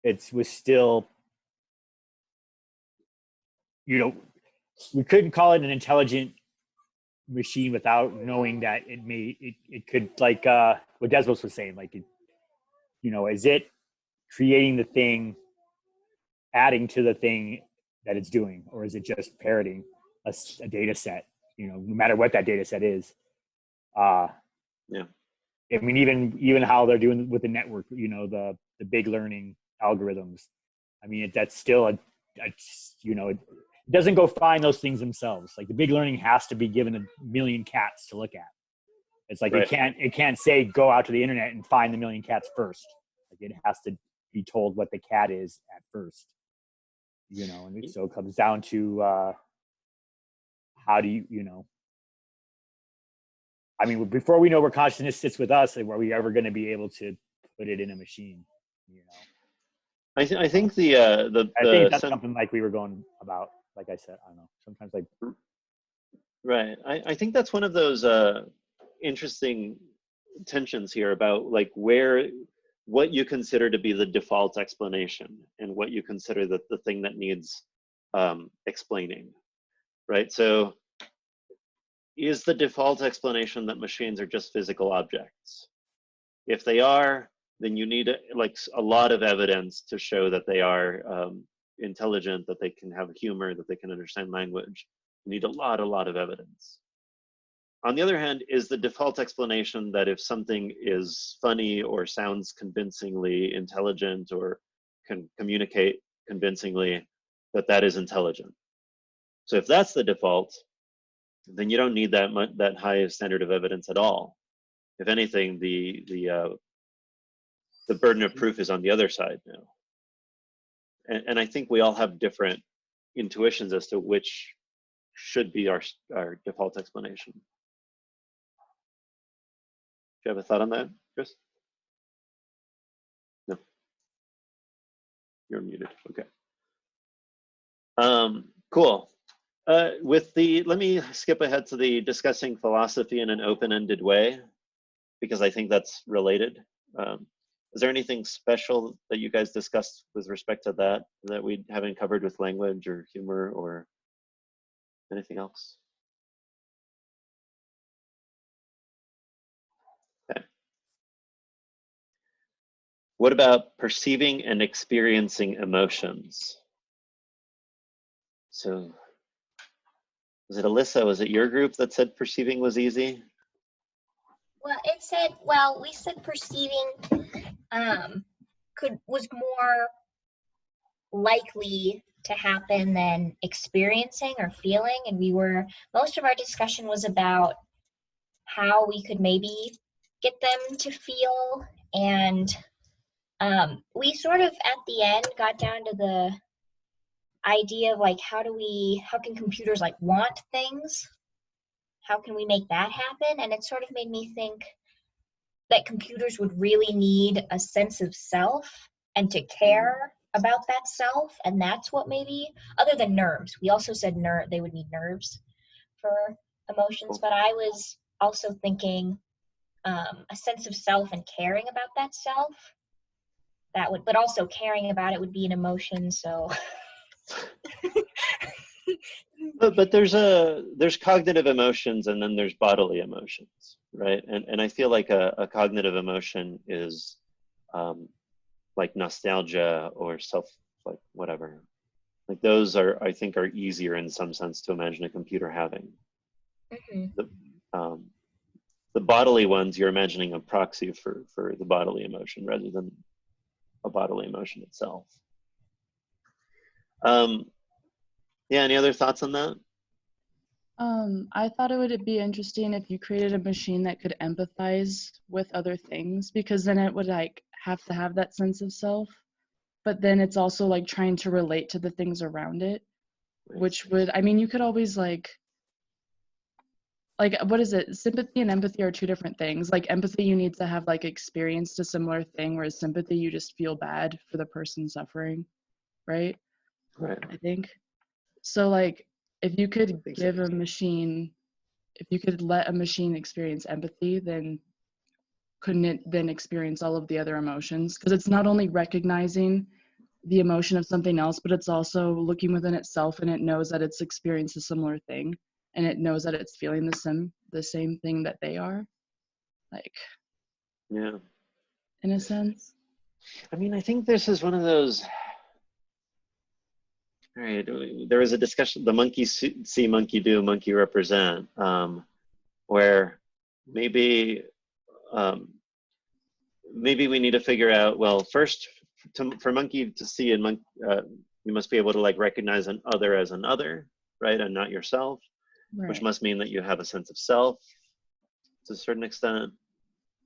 It was still, you know, we couldn't call it an intelligent machine without knowing that it could, like what Desmos was saying, like, you know, is it creating the thing, adding to the thing that it's doing, or is it just parroting a data set, you know, no matter what that data set is. Yeah. I mean, even how they're doing with the network, you know, the big learning algorithms. I mean, that's still you know, it doesn't go find those things themselves. Like the big learning has to be given 1 million cats to look at. It's like right. it can't say go out to the internet and find the 1 million cats first. Like it has to be told what the cat is at first. You know, and so it comes down to how do you know? I mean, before we know where consciousness sits with us, are we ever going to be able to put it in a machine? You know, I think I think that's something like we were going about. Like I said, I don't know. Sometimes like right. I think that's one of those interesting tensions here about like what you consider to be the default explanation and what you consider the thing that needs explaining, right? So is the default explanation that machines are just physical objects? If they are, then you need like a lot of evidence to show that they are intelligent, that they can have humor, that they can understand language. You need a lot of evidence. On the other hand, is the default explanation that if something is funny or sounds convincingly intelligent or can communicate convincingly, that is intelligent? So if that's the default, then you don't need that high standard of evidence at all. If anything, the burden of proof is on the other side now. And I think we all have different intuitions as to which should be our default explanation. Do you have a thought on that, Chris? No. You're muted. Okay. Cool. Let me skip ahead to the discussing philosophy in an open-ended way, because I think that's related. Is there anything special that you guys discussed with respect to that we haven't covered with language or humor or Anything else? Okay. What about perceiving and experiencing emotions? So, was it Alyssa? Was it your group that said perceiving was easy? Well, it said, well, we said perceiving was more likely to happen than experiencing or feeling, and most of our discussion was about how we could maybe get them to feel, and we sort of at the end got down to the idea of like how can computers like want things, how can we make that happen? And it sort of made me think that computers would really need a sense of self and to care about that self, and that's what maybe, other than nerves, we also said they would need nerves for emotions, but I was also thinking a sense of self and caring about that self, but also caring about it would be an emotion, so. But there's cognitive emotions and then there's bodily emotions, right? And I feel like a cognitive emotion is like nostalgia or like whatever. Like those I think are easier in some sense to imagine a computer having. Mm-hmm. The bodily ones, you're imagining a proxy for the bodily emotion rather than a bodily emotion itself. Yeah, any other thoughts on that? I thought it would be interesting if you created a machine that could empathize with other things, because then it would like have to have that sense of self, but then it's also like trying to relate to the things around it, which would, I mean, you could always like what is it? Sympathy and empathy are two different things. Like empathy, you need to have like experienced a similar thing, whereas sympathy, you just feel bad for the person suffering, right? Right. I think. So like if you could give a machine, if you could let a machine experience empathy, then couldn't it then experience all of the other emotions? Because it's not only recognizing the emotion of something else, but it's also looking within itself, and it knows that it's experienced a similar thing, and it knows that it's feeling the same thing that they are. Like, yeah, in a sense. I mean, I think this is one of those. All right, there was a discussion, the monkey see, monkey do, monkey represent, where maybe maybe we need to figure out, well, first, for monkey to see, and you must be able to like recognize an other as an other, right, and not yourself, Right. which must mean that you have a sense of self to a certain extent.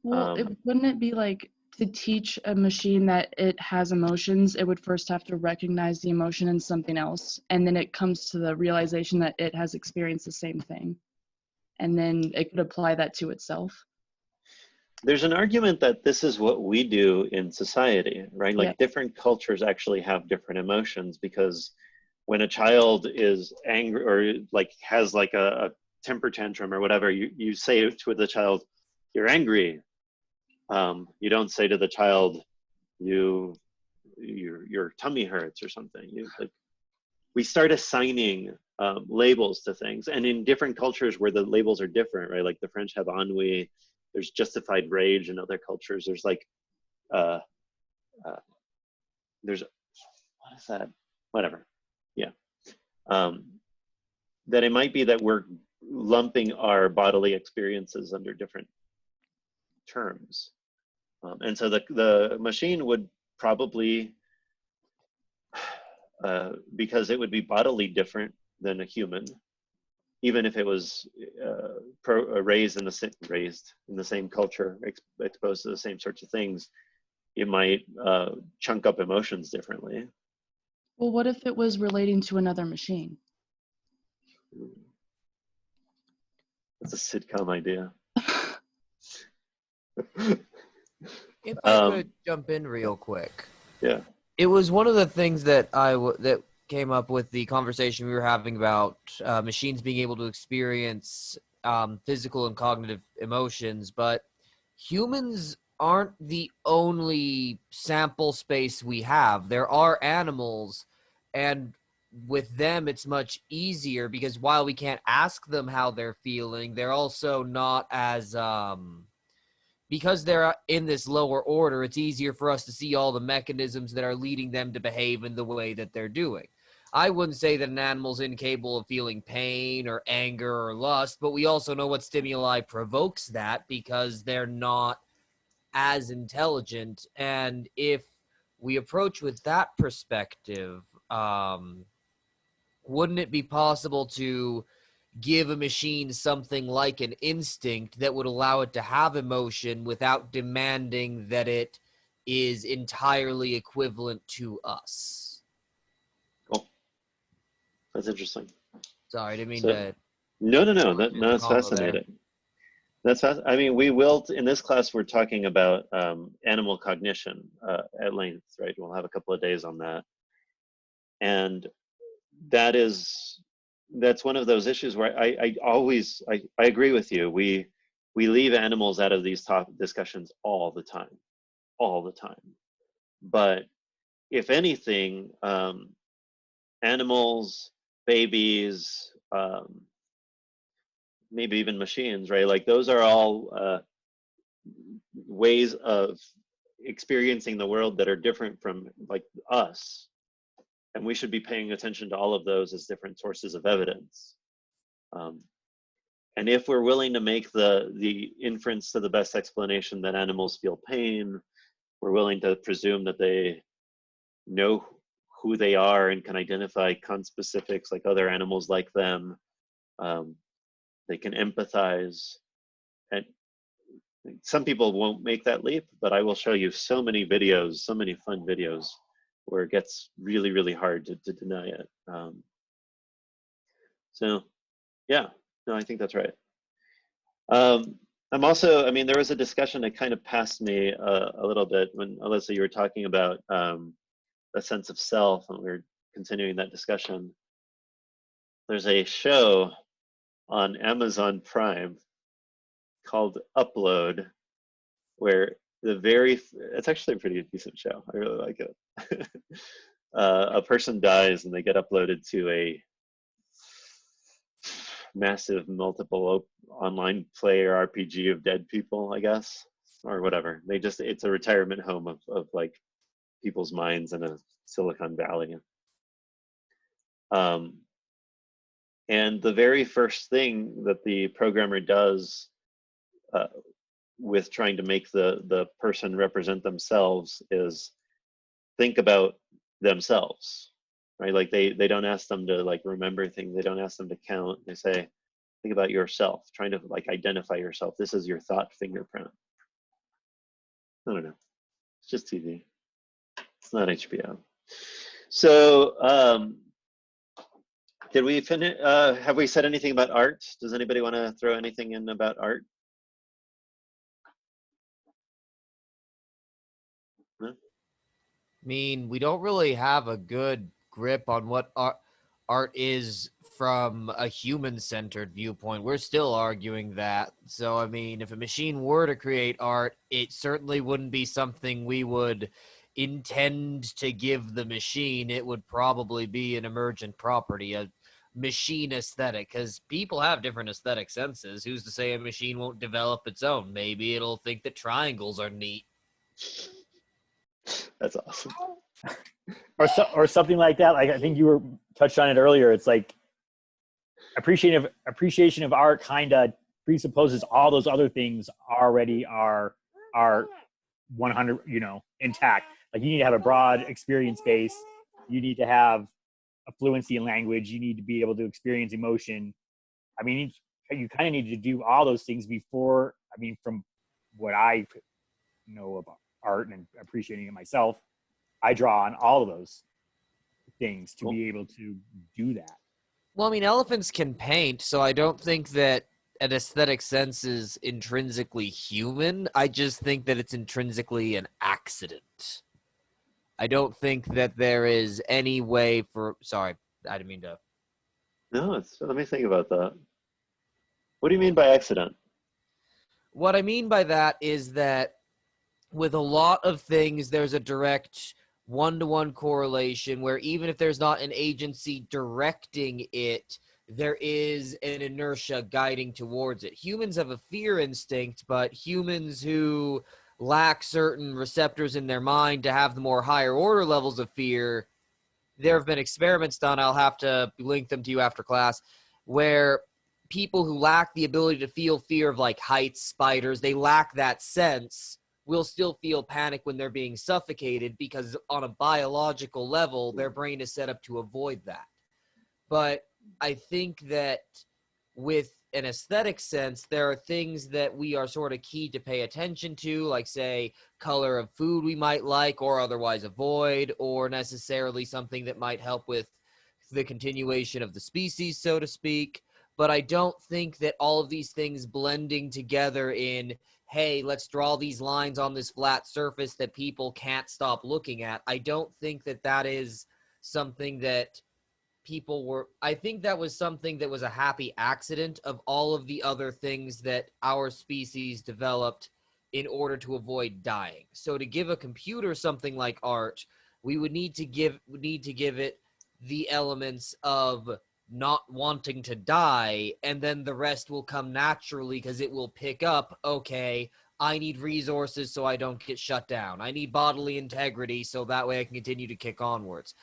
Well, wouldn't it be like to teach a machine that it has emotions, it would first have to recognize the emotion in something else, and then it comes to the realization that it has experienced the same thing, and then it could apply that to itself. There's an argument that this is what we do in society, right? Like different cultures actually have different emotions, because when a child is angry or like has like a temper tantrum or whatever, you say to the child, "You're angry." You don't say to the child, your tummy hurts or something. We start assigning labels to things, and in different cultures where the labels are different, right? Like the French have ennui, there's justified rage. In other cultures, there's like, there's, what is that? Whatever. Yeah. That it might be that we're lumping our bodily experiences under different terms. And so the machine would probably, because it would be bodily different than a human, even if it was raised in the same culture, exposed to the same sorts of things, it might chunk up emotions differently. Well, what if it was relating to another machine? That's a sitcom idea. If I could jump in real quick. Yeah. It was one of the things that that came up with the conversation we were having about machines being able to experience physical and cognitive emotions, but humans aren't the only sample space we have. There are animals, and with them, it's much easier because while we can't ask them how they're feeling, they're also not as, because they're in this lower order, it's easier for us to see all the mechanisms that are leading them to behave in the way that they're doing. I wouldn't say that an animal's incapable of feeling pain or anger or lust, but we also know what stimuli provokes that because they're not as intelligent. And if we approach with that perspective, wouldn't it be possible to give a machine something like an instinct that would allow it to have emotion without demanding that it is entirely equivalent to us? Cool. That's interesting. Sorry, I didn't mean So, to. no. That's combo there. fascinating. That's I mean, we will in this class. We're talking about animal cognition at length, right? We'll have a couple of days on that, and that's one of those issues where I always agree with you. We leave animals out of these top discussions all the time. But if anything, animals, babies, maybe even machines, right? Like those are all ways of experiencing the world that are different from like us, and we should be paying attention to all of those as different sources of evidence. And if we're willing to make the inference to the best explanation that animals feel pain, we're willing to presume that they know who they are and can identify conspecifics like other animals like them. They can empathize. And some people won't make that leap, but I will show you so many videos, so many fun videos where it gets really, really hard to deny it. So yeah, no, I think that's right. I'm also, I mean, there was a discussion that kind of passed me a little bit when, Alyssa, you were talking about a sense of self, and we were continuing that discussion. There's a show on Amazon Prime called Upload, where it's actually a pretty decent show. I really like it. A person dies and they get uploaded to a massive multiple online player RPG of dead people, I guess, or whatever. It's a retirement home of like people's minds in a Silicon Valley. And the very first thing that the programmer does with trying to make the person represent themselves is think about themselves, right? Like they don't ask them to like remember things. They don't ask them to count. They say, think about yourself, trying to like identify yourself. This is your thought fingerprint. I don't know. It's just TV. It's not HBO. So did we finish? Have we said anything about art? Does anybody want to throw anything in about art? No? I mean, we don't really have a good grip on what art is from a human-centered viewpoint. We're still arguing that. So, I mean, if a machine were to create art, it certainly wouldn't be something we would intend to give the machine. It would probably be an emergent property, a machine aesthetic, because people have different aesthetic senses. Who's to say a machine won't develop its own? Maybe it'll think that triangles are neat. That's awesome. Or something like that. Like I think you were touched on it earlier. It's like appreciation of art kind of presupposes all those other things already are 100, intact. Like you need to have a broad experience base. You need to have a fluency in language. You need to be able to experience emotion. I mean, you kind of need to do all those things before. I mean, from what I know about art and appreciating it myself, I draw on all of those things to be able to do that. Well, I mean, elephants can paint, so I don't think that an aesthetic sense is intrinsically human. I just think that it's intrinsically an accident. I don't think that there is any way for... Sorry, I didn't mean to... No, let me think about that. What do you mean by accident? What I mean by that is that with a lot of things, there's a direct one-to-one correlation where even if there's not an agency directing it, there is an inertia guiding towards it. Humans have a fear instinct, but humans who lack certain receptors in their mind to have the more higher order levels of fear, there have been experiments done, I'll have to link them to you after class, where people who lack the ability to feel fear of like heights, spiders, they lack that sense, will still feel panic when they're being suffocated because on a biological level, their brain is set up to avoid that. But I think that with an aesthetic sense, there are things that we are sort of key to pay attention to, like, say, color of food we might like or otherwise avoid, or necessarily something that might help with the continuation of the species, so to speak. But I don't think that all of these things blending together in, hey, let's draw these lines on this flat surface that people can't stop looking at, I don't think that that is something that people were, I think that was something that was a happy accident of all of the other things that our species developed in order to avoid dying. So to give a computer something like art, we would need to give it the elements of not wanting to die, and then the rest will come naturally because it will pick up, okay, I need resources so I don't get shut down. I need bodily integrity so that way I can continue to kick onwards.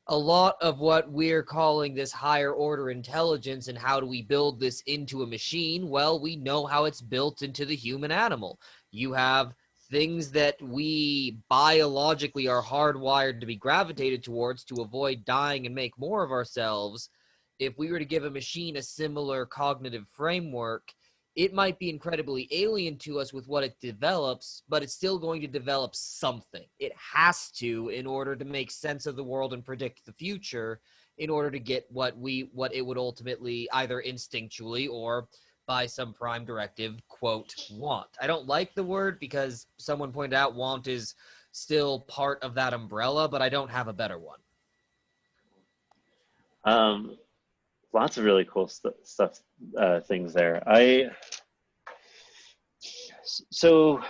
A lot of what we're calling this higher order intelligence and how do we build this into a machine, well, we know how it's built into the human animal. You have things that we biologically are hardwired to be gravitated towards to avoid dying and make more of ourselves. If we were to give a machine a similar cognitive framework, it might be incredibly alien to us with what it develops, but it's still going to develop something. It has to in order to make sense of the world and predict the future in order to get what it would ultimately either instinctually or by some prime directive, quote, want. I don't like the word because someone pointed out want is still part of that umbrella, but I don't have a better one. Lots of really cool stuff, things there. So,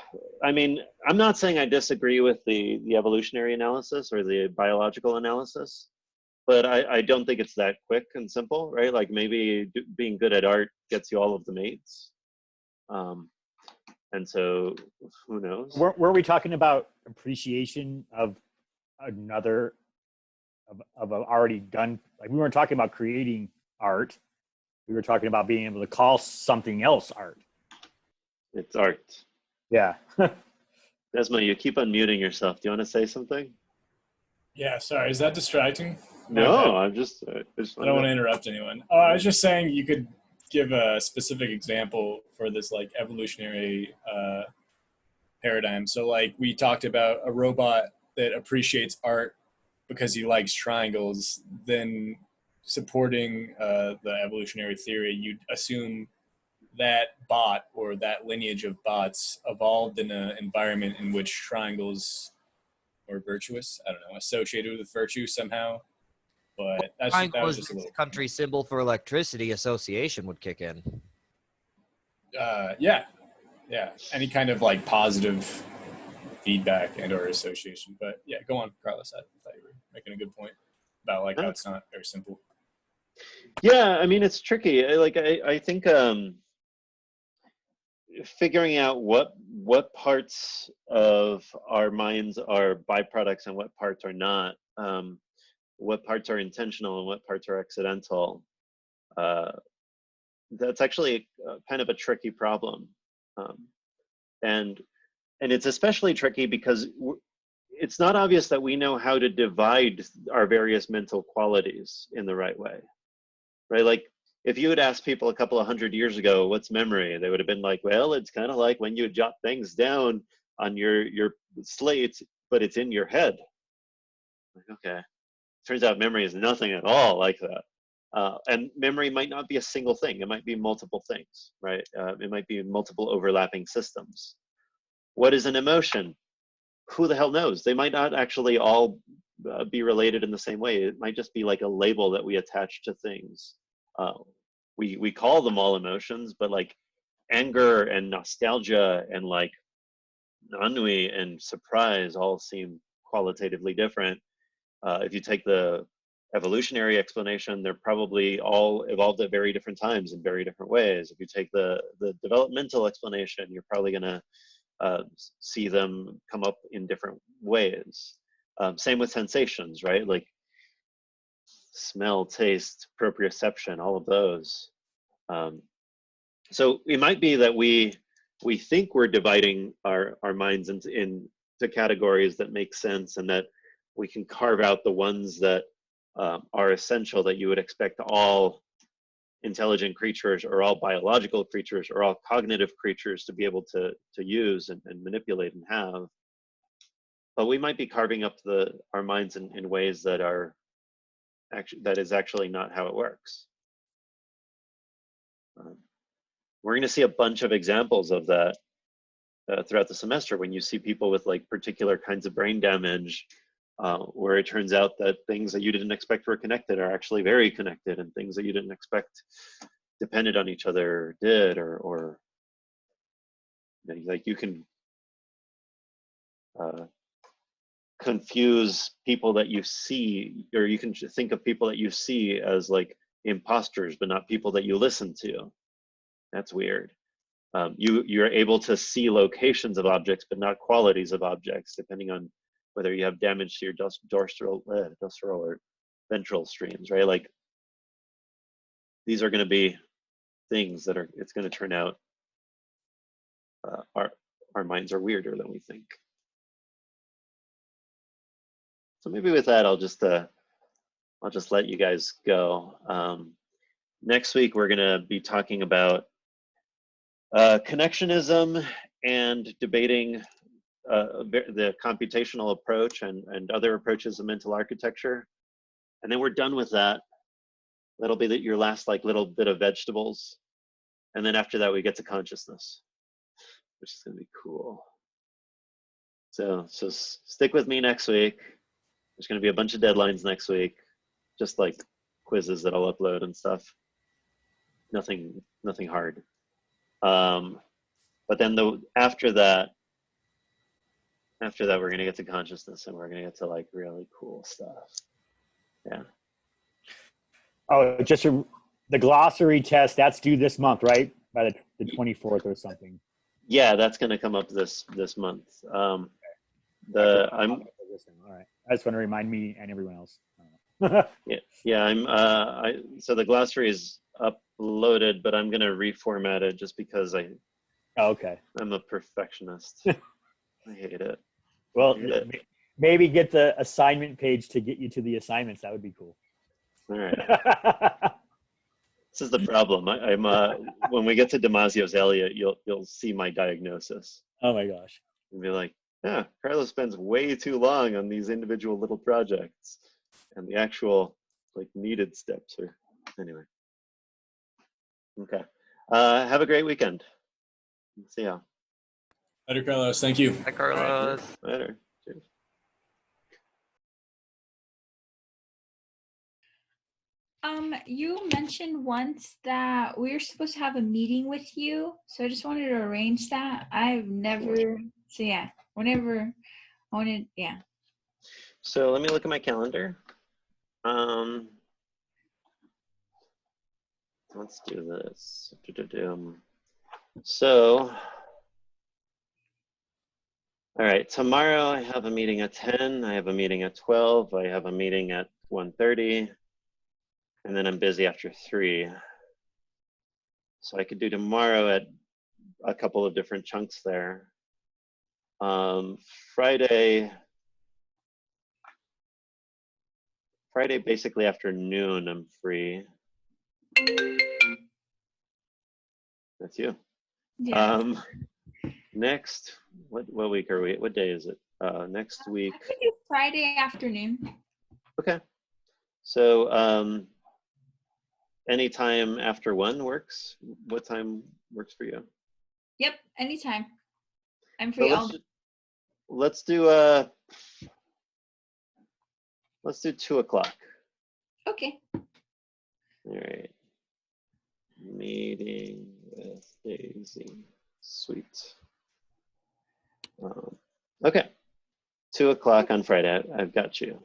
I mean, I'm not saying I disagree with the evolutionary analysis or the biological analysis, but I don't think it's that quick and simple, right? Like maybe being good at art gets you all of the mates. And so, who knows? Were we talking about appreciation of another, of already done? Like, we weren't talking about creating art. We were talking about being able to call something else art. It's art. Yeah. Desmond, you keep unmuting yourself. Do you want to say something? Yeah, sorry. Is that distracting? No, I just I don't want to interrupt anyone. Oh, I was just saying you could give a specific example for this like evolutionary paradigm. So like we talked about a robot that appreciates art because he likes triangles, then supporting the evolutionary theory, you'd assume that bot or that lineage of bots evolved in an environment in which triangles were virtuous. I don't know, associated with virtue somehow. But that was just a little country symbol for electricity. Association would kick in. Yeah, any kind of like positive feedback and or association. But yeah, go on, Carlos. I thought you were making a good point about like how it's not very simple. Yeah, I mean, it's tricky. I think figuring out what parts of our minds are byproducts and what parts are not, what parts are intentional and what parts are accidental, that's actually kind of a tricky problem. And it's especially tricky because it's not obvious that we know how to divide our various mental qualities in the right way, right? Like, if you had asked people a couple of 100 years ago, what's memory? They would have been like, well, it's kind of like when you jot things down on your slate, but it's in your head. Like, okay. Turns out memory is nothing at all like that. And memory might not be a single thing. It might be multiple things, right? It might be multiple overlapping systems. What is an emotion? Who the hell knows? They might not actually all be related in the same way. It might just be like a label that we attach to things. We call them all emotions, but like anger and nostalgia and like ennui and surprise all seem qualitatively different. If you take the evolutionary explanation, they're probably all evolved at very different times in very different ways. If you take the developmental explanation, you're probably going to see them come up in different ways. Same with sensations, right? Like smell, taste, proprioception, all of those. So it might be that we think we're dividing our minds into categories that make sense, and that we can carve out the ones that are essential, that you would expect all intelligent creatures or all biological creatures or all cognitive creatures to be able to use and manipulate and have. But we might be carving up our minds in ways that are that is actually not how it works. We're going to see a bunch of examples of that throughout the semester, when you see people with like particular kinds of brain damage, where it turns out that things that you didn't expect were connected are actually very connected, and things that you didn't expect depended on each other did, or like you can confuse people that you see, or you can think of people that you see as like imposters, but not people that you listen to. That's weird. You're able to see locations of objects, but not qualities of objects, depending on whether you have damage to your dorsal or ventral streams, right? Like these are going to be things that it's going to turn out our minds are weirder than we think. So maybe with that, I'll just let you guys go. Next week, we're going to be talking about connectionism and debating the computational approach and other approaches of mental architecture. And then we're done with that. That'll be your last like little bit of vegetables. And then after that, we get to consciousness, which is going to be cool. So stick with me next week. There's going to be a bunch of deadlines next week, just like quizzes that I'll upload and stuff. Nothing hard. But then after that, we're going to get to consciousness, and we're going to get to like really cool stuff. Yeah. Oh, just the glossary test, that's due this month, right? By the 24th or something. Yeah, that's going to come up this month. All right. I just want to remind me and everyone else. Yeah. So the glossary is uploaded, but I'm going to reformat it just because I'm a perfectionist. I hate it. Well, maybe get the assignment page to get you to the assignments. That would be cool. All right. This is the problem. I'm when we get to Damasio's Elliot, you'll see my diagnosis. Oh my gosh. And be like, yeah, Carlos spends way too long on these individual little projects, and the actual like needed steps are anyway. Okay. Have a great weekend. See ya. Later, Carlos. Thank you. Hi, Carlos. Later. Cheers. You mentioned once that we were supposed to have a meeting with you, so I just wanted to arrange that. I've never, so yeah, whenever I wanted, yeah. So let me look at my calendar. Let's do this. So, all right, tomorrow I have a meeting at 10, I have a meeting at 12, I have a meeting at 1:30, and then I'm busy after 3. So I could do tomorrow at a couple of different chunks there. Friday basically afternoon I'm free. That's you. Yeah. Next, what week are we? What day is it? Next week. I could do Friday afternoon. Okay. So anytime after 1 works. What time works for you? Yep, anytime. I'm free all day. Let's do 2 o'clock. Okay. All right. Meeting with Daisy. Sweet. Okay. 2 o'clock on Friday. I've got you.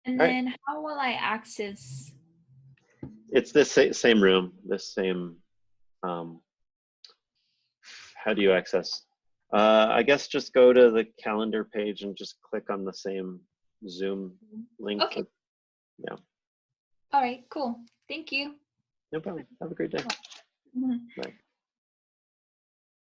And All right. then how will I access? It's this same room, this same, how do you access? I guess just go to the calendar page and just click on the same Zoom link. Okay. Yeah. All right, cool. Thank you. No problem. Have a great day. Mhm. Bye.